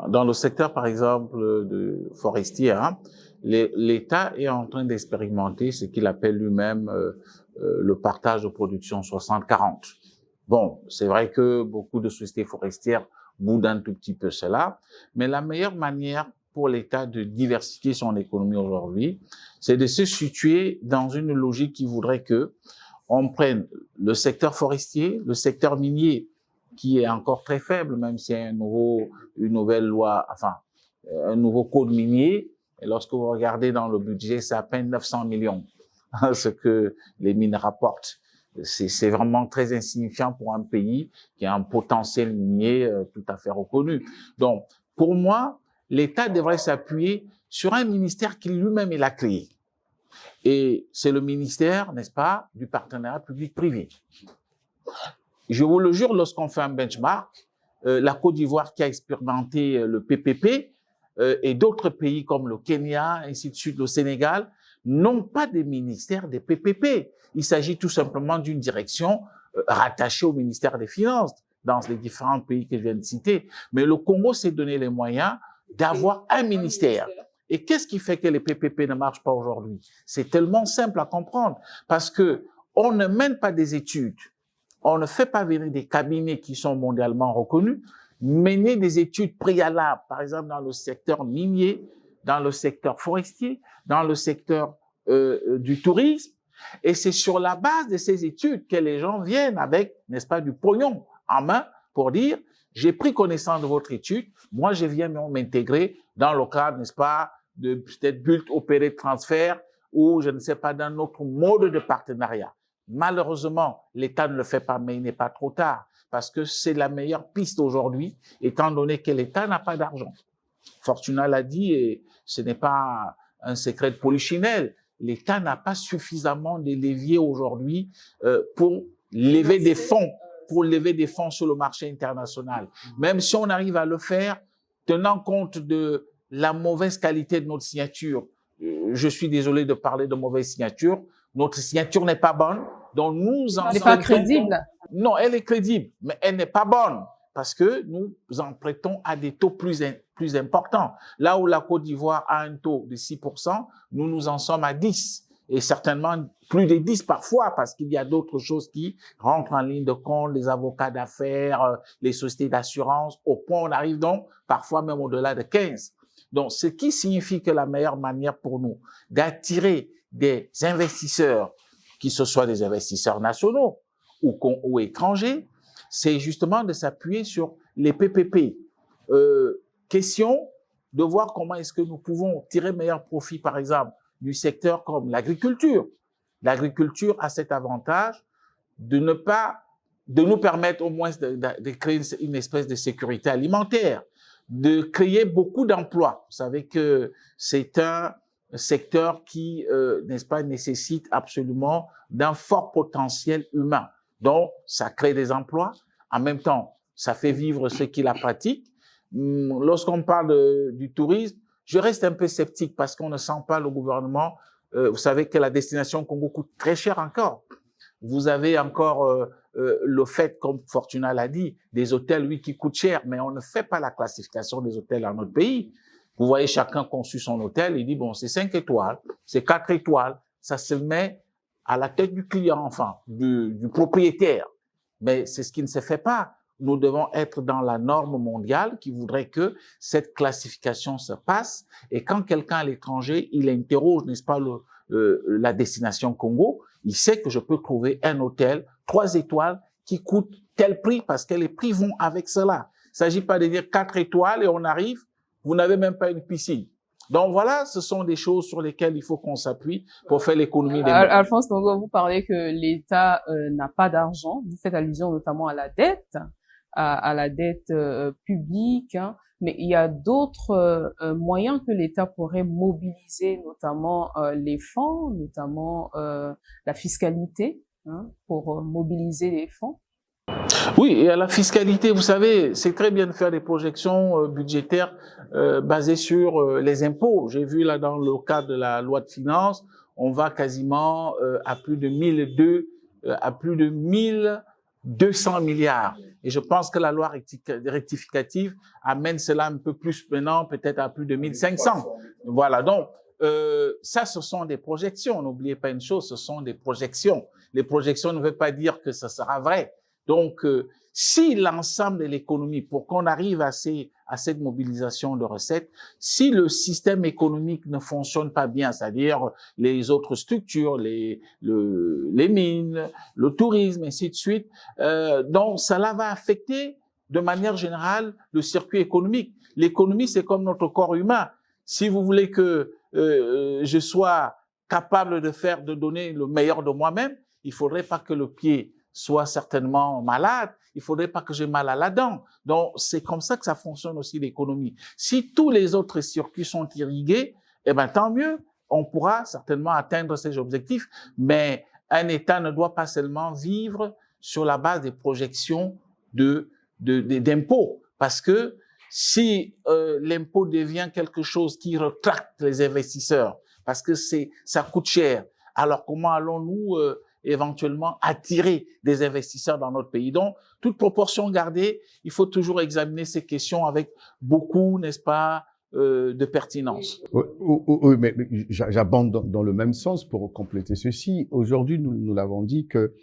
dans le secteur, par exemple, de forestier, hein, l'État est en train d'expérimenter ce qu'il appelle lui-même le partage de production 60-40. Bon, c'est vrai que beaucoup de sociétés forestières boudent un tout petit peu cela, mais la meilleure manière pour l'État de diversifier son économie aujourd'hui, c'est de se situer dans une logique qui voudrait que on prenne le secteur forestier, le secteur minier, qui est encore très faible, même s'il y a une nouvelle loi, enfin, un nouveau code minier, Et lorsque vous regardez dans le budget, c'est à peine 900 millions, ce que les mines rapportent. C'est vraiment très insignifiant pour un pays qui a un potentiel minier tout à fait reconnu. Donc, pour moi, l'État devrait s'appuyer sur un ministère qui lui-même il a créé. Et c'est le ministère, n'est-ce pas, du partenariat public-privé. Je vous le jure, lorsqu'on fait un benchmark, la Côte d'Ivoire qui a expérimenté le PPP et d'autres pays comme le Kenya, ainsi de suite, le Sénégal, n'ont pas de ministère des PPP. Il s'agit tout simplement d'une direction rattachée au ministère des Finances dans les différents pays que je viens de citer. Mais le Congo s'est donné les moyens d'avoir un ministère. Et qu'est-ce qui fait que les PPP ne marchent pas aujourd'hui? C'est tellement simple à comprendre parce que on ne mène pas des études, on ne fait pas venir des cabinets qui sont mondialement reconnus, mener des études préalables, par exemple dans le secteur minier, dans le secteur forestier, dans le secteur du tourisme. Et c'est sur la base de ces études que les gens viennent avec, n'est-ce pas, du pognon en main pour dire j'ai pris connaissance de votre étude, moi je viens m'intégrer dans le cadre, n'est-ce pas, de peut-être bulles opéré de transfert ou je ne sais pas d'un autre mode de partenariat. Malheureusement, l'État ne le fait pas, mais il n'est pas trop tard parce que c'est la meilleure piste aujourd'hui, étant donné que l'État n'a pas d'argent. Fortuna l'a dit et ce n'est pas un secret de polichinelle. L'État n'a pas suffisamment de leviers aujourd'hui pour lever des fonds, sur le marché international. Même si on arrive à le faire, tenant compte de la mauvaise qualité de notre signature. Je suis désolé de parler de mauvaise signature. Notre signature n'est pas bonne. Donc nous en Elle n'est pas crédible. Non, elle est crédible, mais elle n'est pas bonne parce que nous empruntons à des taux plus importants. Là où la Côte d'Ivoire a un taux de 6%, nous en sommes à 10%. Et certainement plus de 10 parfois, parce qu'il y a d'autres choses qui rentrent en ligne de compte, les avocats d'affaires, les sociétés d'assurance, au point où on arrive donc parfois même au-delà de 15. Donc, ce qui signifie que la meilleure manière pour nous d'attirer des investisseurs, qui ce soit des investisseurs nationaux ou étrangers, c'est justement de s'appuyer sur les PPP. Question de voir comment est-ce que nous pouvons tirer meilleur profit, par exemple, du secteur comme l'agriculture. L'agriculture a cet avantage de nous permettre au moins de créer une espèce de sécurité alimentaire, de créer beaucoup d'emplois. Vous savez que c'est un secteur qui, n'est-ce pas, nécessite absolument d'un fort potentiel humain. Donc, ça crée des emplois. En même temps, ça fait vivre ceux qui la pratiquent. Lorsqu'on parle du tourisme, je reste un peu sceptique parce qu'on ne sent pas le gouvernement. Vous savez que la destination Congo coûte très cher encore. Vous avez encore le fait, comme Fortuna l'a dit, des hôtels, oui, qui coûtent cher, mais on ne fait pas la classification des hôtels dans notre pays. Vous voyez, chacun conçu son hôtel, il dit, bon, c'est 5 étoiles, c'est 4 étoiles, ça se met à la tête du client, enfin, du propriétaire. Mais c'est ce qui ne se fait pas. Nous devons être dans la norme mondiale qui voudrait que cette classification se passe. Et quand quelqu'un à l'étranger, il interroge, n'est-ce pas, la destination Congo, il sait que je peux trouver un hôtel 3 étoiles qui coûte tel prix parce que les prix vont avec cela. Il ne s'agit pas de dire 4 étoiles et on arrive, vous n'avez même pas une piscine. Donc voilà, ce sont des choses sur lesquelles il faut qu'on s'appuie pour faire l'économie des Alphonse Ngongo, vous parlez que l'État n'a pas d'argent. Vous faites allusion notamment à la dette. À la dette publique, hein, mais il y a d'autres moyens que l'État pourrait mobiliser, notamment les fonds, notamment la fiscalité, hein, pour mobiliser les fonds. Oui, et à la fiscalité, vous savez, c'est très bien de faire des projections budgétaires basées sur les impôts. J'ai vu là dans le cadre de la loi de finances, on va quasiment à plus de 1200 milliards. Et je pense que la loi rectificative amène cela un peu plus maintenant, peut-être à plus de 1500. Voilà, donc ça, ce sont des projections. N'oubliez pas une chose, ce sont des projections. Les projections ne veulent pas dire que ça sera vrai. Donc, si l'ensemble de l'économie, pour qu'on arrive à cette mobilisation de recettes, si le système économique ne fonctionne pas bien, c'est-à-dire les autres structures, les mines, le tourisme, ainsi de suite, donc cela va affecter de manière générale le circuit économique. L'économie, c'est comme notre corps humain. Si vous voulez que je sois capable de donner le meilleur de moi-même, il faudrait pas que le pied soit certainement malade, il faudrait pas que j'ai mal à la dent. Donc, c'est comme ça que ça fonctionne aussi l'économie. Si tous les autres circuits sont irrigués, eh ben, tant mieux. On pourra certainement atteindre ces objectifs, mais un État ne doit pas seulement vivre sur la base des projections d'impôts, parce que si l'impôt devient quelque chose qui retracte les investisseurs, parce que ça coûte cher, alors comment allons-nous éventuellement attirer des investisseurs dans notre pays? Donc, toute proportion gardée, il faut toujours examiner ces questions avec beaucoup, n'est-ce pas, de pertinence. Oui, mais j'abonde dans le même sens pour compléter ceci. Aujourd'hui, nous l'avons dit que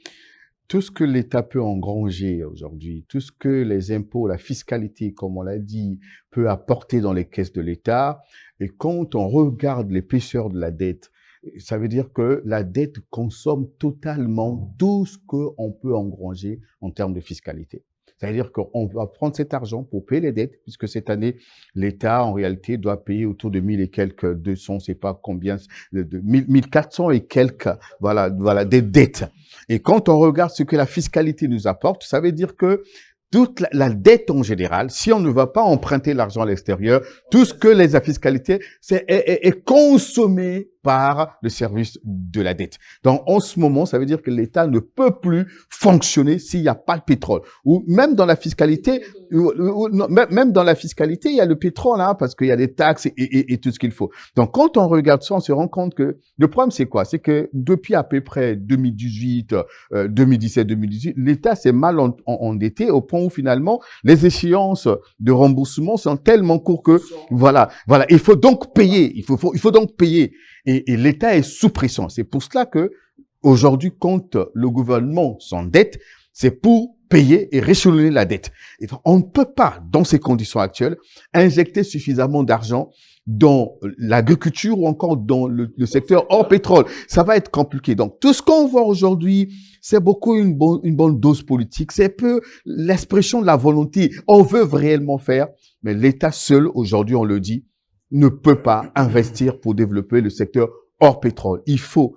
tout ce que l'État peut engranger aujourd'hui, tout ce que les impôts, la fiscalité, comme on l'a dit, peut apporter dans les caisses de l'État, et quand on regarde l'épaisseur de la dette, ça veut dire que la dette consomme totalement tout ce qu'on peut engranger en termes de fiscalité. C'est-à-dire qu'on va prendre cet argent pour payer les dettes, puisque cette année, l'État, en réalité, doit payer autour de 1000 et quelques, 200, je sais pas combien, de 1400 et quelques, voilà, des dettes. Et quand on regarde ce que la fiscalité nous apporte, ça veut dire que toute la dette en général, si on ne va pas emprunter l'argent à l'extérieur, tout ce que la fiscalité, est consommé par le service de la dette. Donc, en ce moment, ça veut dire que l'État ne peut plus fonctionner s'il n'y a pas de pétrole. Ou même dans la fiscalité, même dans la fiscalité, il y a le pétrole, hein, parce qu'il y a des taxes et tout ce qu'il faut. Donc, quand on regarde ça, on se rend compte que le problème, c'est quoi? C'est que depuis à peu près 2018, 2017, 2018, l'État s'est mal endetté au point où finalement, les échéances de remboursement sont tellement courtes que, voilà, il faut donc payer. Il faut donc payer. Et l'État est sous pression. C'est pour cela que aujourd'hui, quand le gouvernement s'endette, c'est pour payer et réchelonner la dette. Et on ne peut pas, dans ces conditions actuelles, injecter suffisamment d'argent dans l'agriculture ou encore dans le secteur hors pétrole. Ça va être compliqué. Donc, tout ce qu'on voit aujourd'hui, c'est beaucoup une bonne dose politique. C'est peu l'expression de la volonté. On veut réellement faire, mais l'État seul, aujourd'hui, on le dit, ne peut pas investir pour développer le secteur hors pétrole. Il faut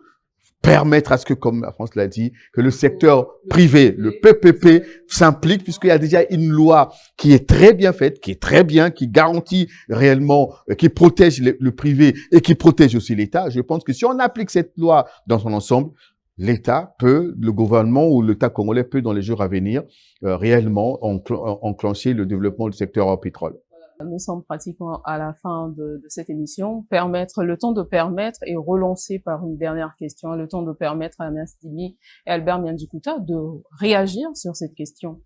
permettre à ce que, comme la France l'a dit, que le secteur privé, le PPP, s'implique, puisqu'il y a déjà une loi qui est très bien faite, qui est très bien, qui garantit réellement, qui protège le privé et qui protège aussi l'État. Je pense que si on applique cette loi dans son ensemble, l'État peut, le gouvernement ou l'État congolais peut, dans les jours à venir, réellement enclencher le développement du secteur hors pétrole. Nous sommes pratiquement à la fin de cette émission. Le temps de permettre et relancer par une dernière question, le temps de permettre à Anas Dimi et Albert Miandjikuta de réagir sur cette question.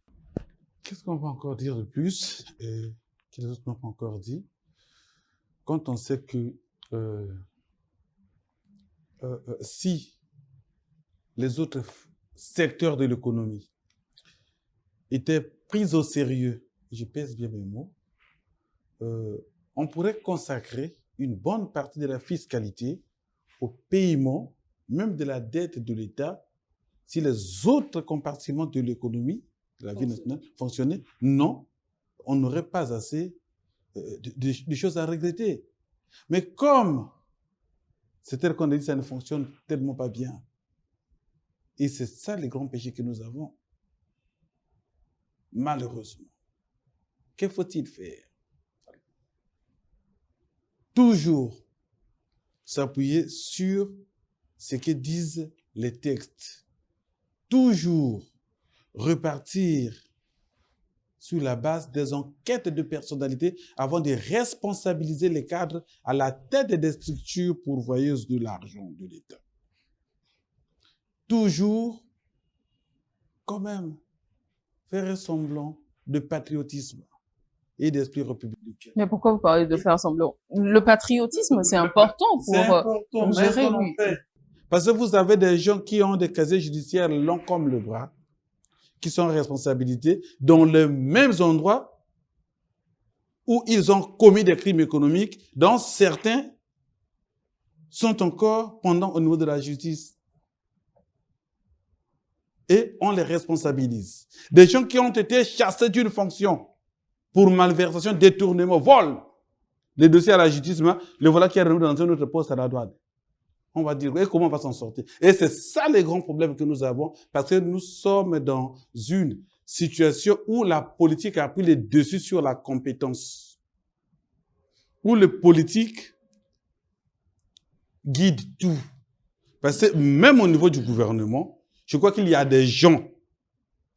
Qu'est-ce qu'on va encore dire de plus que les autres n'ont pas encore dit? Quand on sait que si les autres secteurs de l'économie étaient pris au sérieux, je pèse bien mes mots, on pourrait consacrer une bonne partie de la fiscalité au paiement, même de la dette de l'État, si les autres compartiments de l'économie, de la vie nationale, fonctionnaient. Non, on n'aurait pas assez de choses à regretter. Mais comme c'est tel qu'on a dit, ça ne fonctionne tellement pas bien. Et c'est ça les grands péchés que nous avons. Malheureusement. Que faut-il faire? Toujours s'appuyer sur ce que disent les textes. Toujours repartir sur la base des enquêtes de personnalité avant de responsabiliser les cadres à la tête des structures pourvoyeuses de l'argent de l'État. Toujours, quand même, faire semblant de patriotisme et d'esprit républicain. Mais pourquoi vous parlez de faire semblant? Le patriotisme, c'est important pour gérer. Parce que vous avez des gens qui ont des casiers judiciaires longs comme le bras, qui sont en responsabilité dans les mêmes endroits où ils ont commis des crimes économiques, dont certains sont encore pendant au niveau de la justice. Et on les responsabilise. Des gens qui ont été chassés d'une fonction pour malversation, détournement, vol, les dossiers à la justice, mais le voilà qui est revenu dans un autre poste à la douane. On va dire, et comment on va s'en sortir? Et c'est ça les grands problèmes que nous avons, parce que nous sommes dans une situation où la politique a pris le dessus sur la compétence. Où le politique guide tout. Parce que même au niveau du gouvernement, je crois qu'il y a des gens,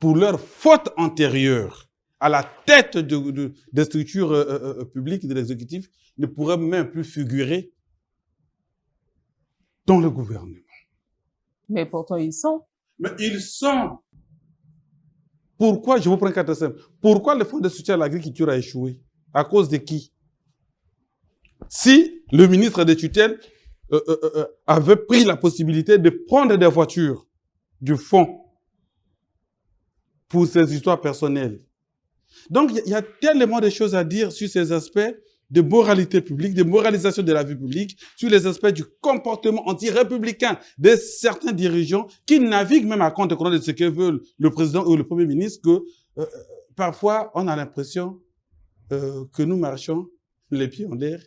pour leur faute antérieure, à la tête des structures publiques, de l'exécutif, ne pourraient même plus figurer dans le gouvernement. Mais pourtant, ils sont. Mais ils sont. Pourquoi, je vous prends un cas simple, pourquoi le fonds de soutien à l'agriculture a échoué? À cause de qui? Si le ministre des tutelles avait pris la possibilité de prendre des voitures du fonds pour ses histoires personnelles. Donc, il y a tellement de choses à dire sur ces aspects de moralité publique, de moralisation de la vie publique, sur les aspects du comportement anti-républicain de certains dirigeants qui naviguent même à contre-courant de ce que veut le président ou le premier ministre, que parfois on a l'impression que nous marchons les pieds en l'air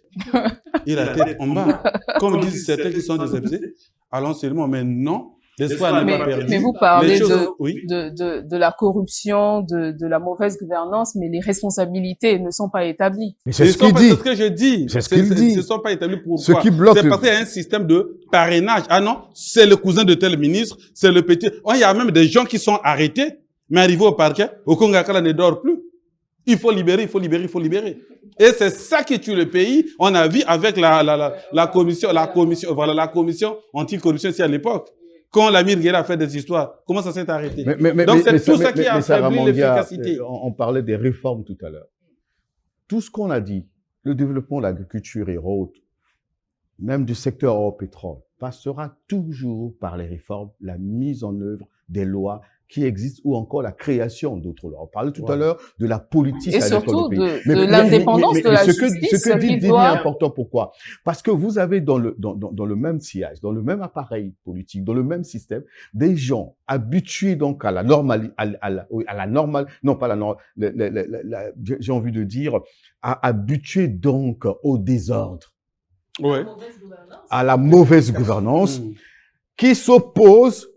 et la tête en bas. Comme disent certains qui sont désabusés, allons seulement, mais non. L'espoir n'est pas perdu. Mais vous parlez oui. de la corruption, de la mauvaise gouvernance, mais les responsabilités ne sont pas établies. Mais c'est ce qu'il dit. C'est ce que je dis. C'est ce qu'il dit. Ils ne sont pas établis. Pourquoi? Ce qui bloque. C'est parce qu'il y a un système de parrainage. Ah non, c'est le cousin de tel ministre, c'est le petit. Oh, il y a même des gens qui sont arrêtés, mais arrivés au parquet, au Congakala ne dort plus. Il faut libérer, il faut libérer, il faut libérer. Et c'est ça qui tue le pays. On a vu avec la commission anticorruption ici à l'époque. Quand l'Amir Guerra a fait des histoires, comment ça s'est arrêté? Donc c'est tout ça qui a affaibli l'efficacité. On parlait des réformes tout à l'heure. Tout ce qu'on a dit, le développement de l'agriculture et autres, même du secteur hors pétrole, passera toujours par les réformes, la mise en œuvre des lois qui existent ou encore la création d'autres lois. On parlait tout à l'heure de la politique et surtout de l'indépendance de la justice. Ce que dit Denis est important. Pourquoi? Parce que vous avez dans le même sillage, dans le même appareil politique, dans le même système, des gens habitués donc à la normale, non pas la normale, j'ai envie de dire, habitués donc au désordre. Ouais. À la mauvaise gouvernance, qui s'oppose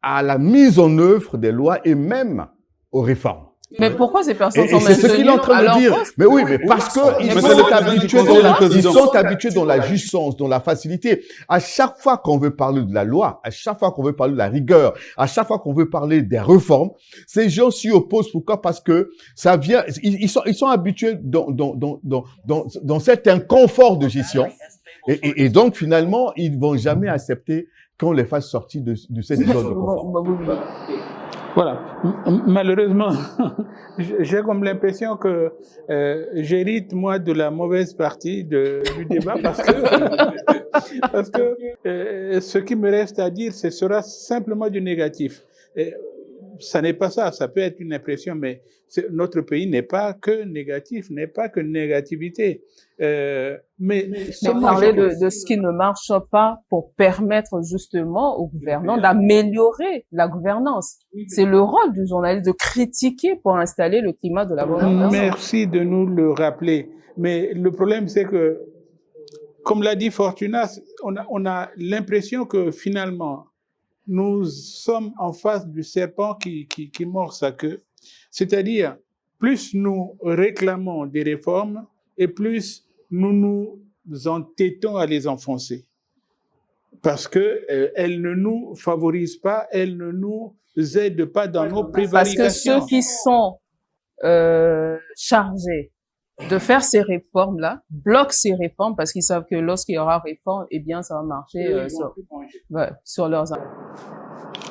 à la mise en œuvre des lois et même aux réformes. Mais pourquoi ces personnes sont maintenues? C'est ce qu'il est en train de dire. Mais oui, mais parce qu'ils sont habitués dans la jouissance, dans la facilité. À chaque fois qu'on veut parler de la loi, à chaque fois qu'on veut parler de la rigueur, à chaque fois qu'on veut parler des réformes, ces gens s'y opposent. Pourquoi? Parce que ça vient, ils sont habitués dans cet inconfort de gestion. Et donc, finalement, ils vont jamais accepter qu'on les fasse sortir de cette zone de confort. Voilà. Malheureusement, j'ai comme l'impression que j'hérite, moi, de la mauvaise partie du débat parce que ce qui me reste à dire, ce sera simplement du négatif. Ça n'est pas ça, ça peut être une impression, mais notre pays n'est pas que négatif, n'est pas que négativité. Mais parler de ce qui ne marche pas pour permettre justement aux gouvernants d'améliorer la gouvernance. C'est le rôle du journaliste de critiquer pour installer le climat de la gouvernance. Merci de nous le rappeler. Mais le problème, c'est que, comme l'a dit Fortuna, on a l'impression que finalement, nous sommes en face du serpent qui mord sa queue. C'est-à-dire, plus nous réclamons des réformes et plus nous nous entêtons à les enfoncer. Parce que elles ne nous favorisent pas, elles ne nous aident pas dans nos prévarications. Parce que ceux qui sont chargés de faire ces réformes-là bloquent ces réformes parce qu'ils savent que lorsqu'il y aura réforme, eh bien, ça va marcher sur leurs...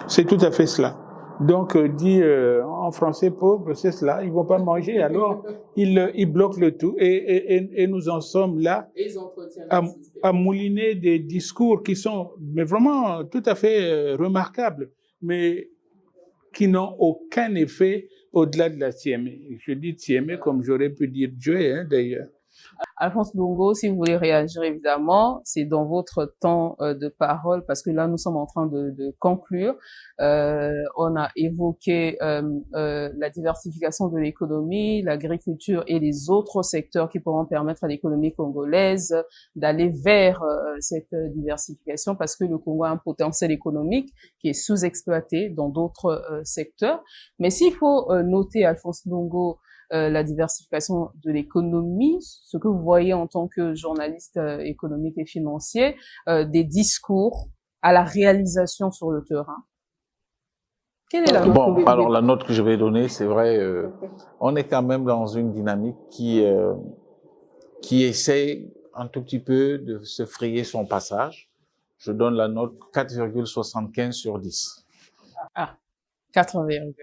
C'est tout à fait cela. Donc, dit en français pauvre, c'est cela. Ils vont pas manger, alors ils bloquent le tout. Et nous en sommes là à mouliner des discours qui sont mais vraiment tout à fait remarquables, mais qui n'ont aucun effet au-delà de la Tiémé. Je dis Tiémé comme j'aurais pu dire Dieu, d'ailleurs. Alphonse Bongo, si vous voulez réagir, évidemment, c'est dans votre temps de parole, parce que là, nous sommes en train de conclure. On a évoqué la diversification de l'économie, l'agriculture et les autres secteurs qui pourront permettre à l'économie congolaise d'aller vers cette diversification, parce que le Congo a un potentiel économique qui est sous-exploité dans d'autres secteurs. Mais s'il faut noter, Alphonse Bongo, la diversification de l'économie, ce que vous voyez en tant que journaliste économique et financier, des discours à la réalisation sur le terrain. Quelle est la note? Bon, alors la note que je vais donner, c'est vrai, on est quand même dans une dynamique qui essaie un tout petit peu de se frayer son passage. Je donne la note 4,75 sur 10. Ah, 80.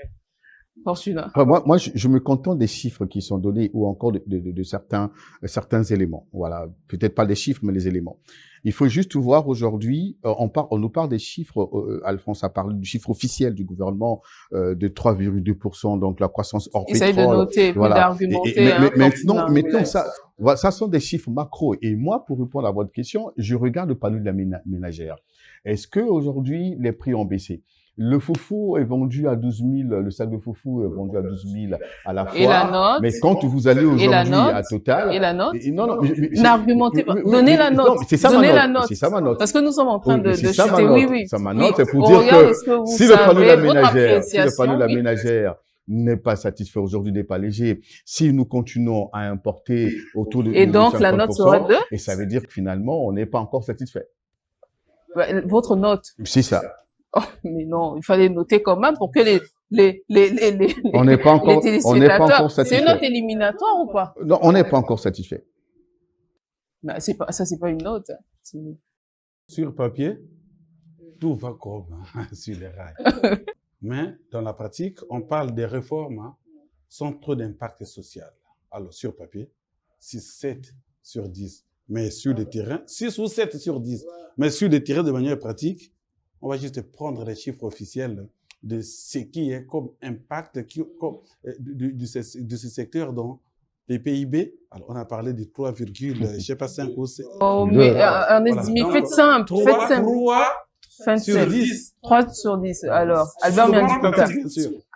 Fortuna. Moi, je me contente des chiffres qui sont donnés ou encore de certains éléments. Voilà, peut-être pas les chiffres, mais les éléments. Il faut juste voir aujourd'hui, on nous parle des chiffres. Alphonse a parlé du chiffre officiel du gouvernement de 3,2%, donc la croissance hors pétrole. Essaye de noter, voilà. d'argumenter. Mettons ça. Voilà, ça sont des chiffres macro. Et moi, pour répondre à votre question, je regarde le panier de la ménagère. Est-ce que aujourd'hui les prix ont baissé? Le foufou est vendu à 12 000, le sac de foufou est vendu à 12 000 à la fois. Et la note. Mais quand vous allez aujourd'hui à Total. Et la note. Non, n'argumentez pas. Donnez la note. C'est ça ma note. C'est ça ma note. Parce que nous sommes en train de chuter. Oui. C'est ma note. C'est pour dire que si le panneau de la ménagère n'est pas satisfait aujourd'hui, n'est pas léger, si nous continuons à importer autour de 50%, et donc la note sera 2. Et ça veut dire que finalement, on n'est pas encore satisfait. Votre note. C'est ça. Oh, mais non, il fallait noter quand même pour que on n'est pas encore satisfait. C'est une note éliminatoire ou pas? Non, on n'est pas encore satisfait. Bah, c'est pas une note. Sur papier, tout va comme sur les rails. Mais dans la pratique, on parle des réformes sans trop d'impact social. Alors, sur papier, 6, 7 sur 10. Mais sur le terrain, 6 ou 7 sur 10. Mais sur le terrain, de manière pratique, on va juste prendre les chiffres officiels de ce qui est comme impact de ce secteur dans les PIB. Alors, on a parlé de 3, je sais pas 5 ou 7. Oh, mais faites simple. 3 sur 10. 3 sur 10. Alors,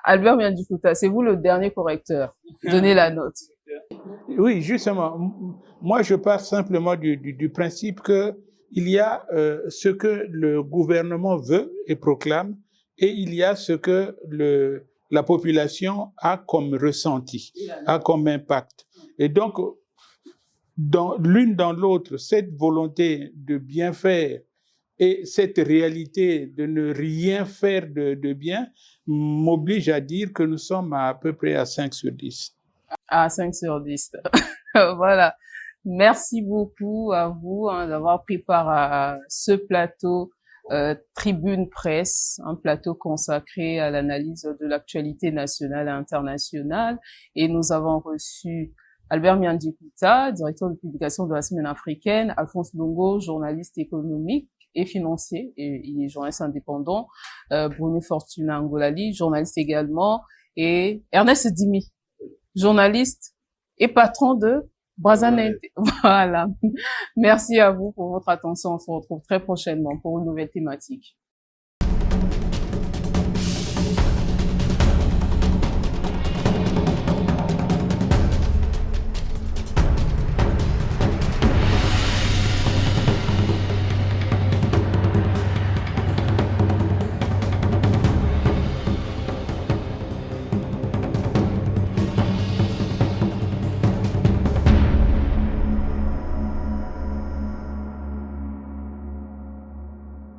Albert Miandikuta, c'est vous le dernier correcteur. Donnez la note. Oui, justement. Moi, je pars simplement du principe que il y a ce que le gouvernement veut et proclame, et il y a ce que la population a comme ressenti, a comme impact. Et donc, dans l'une dans l'autre, cette volonté de bien faire et cette réalité de ne rien faire de bien m'oblige à dire que nous sommes à peu près à 5 sur 10. À 5 sur 10. Voilà. Merci beaucoup à vous d'avoir pris part à ce plateau Tribune Presse, un plateau consacré à l'analyse de l'actualité nationale et internationale. Et nous avons reçu Albert Miandikuta, directeur de publication de la Semaine africaine, Alphonse Bongo, journaliste économique et financier, et il est journaliste indépendant, Bruno Fortuna Ngolali, journaliste également, et Ernest Dimi, journaliste et patron de Brazzaville. Voilà. Merci à vous pour votre attention. On se retrouve très prochainement pour une nouvelle thématique.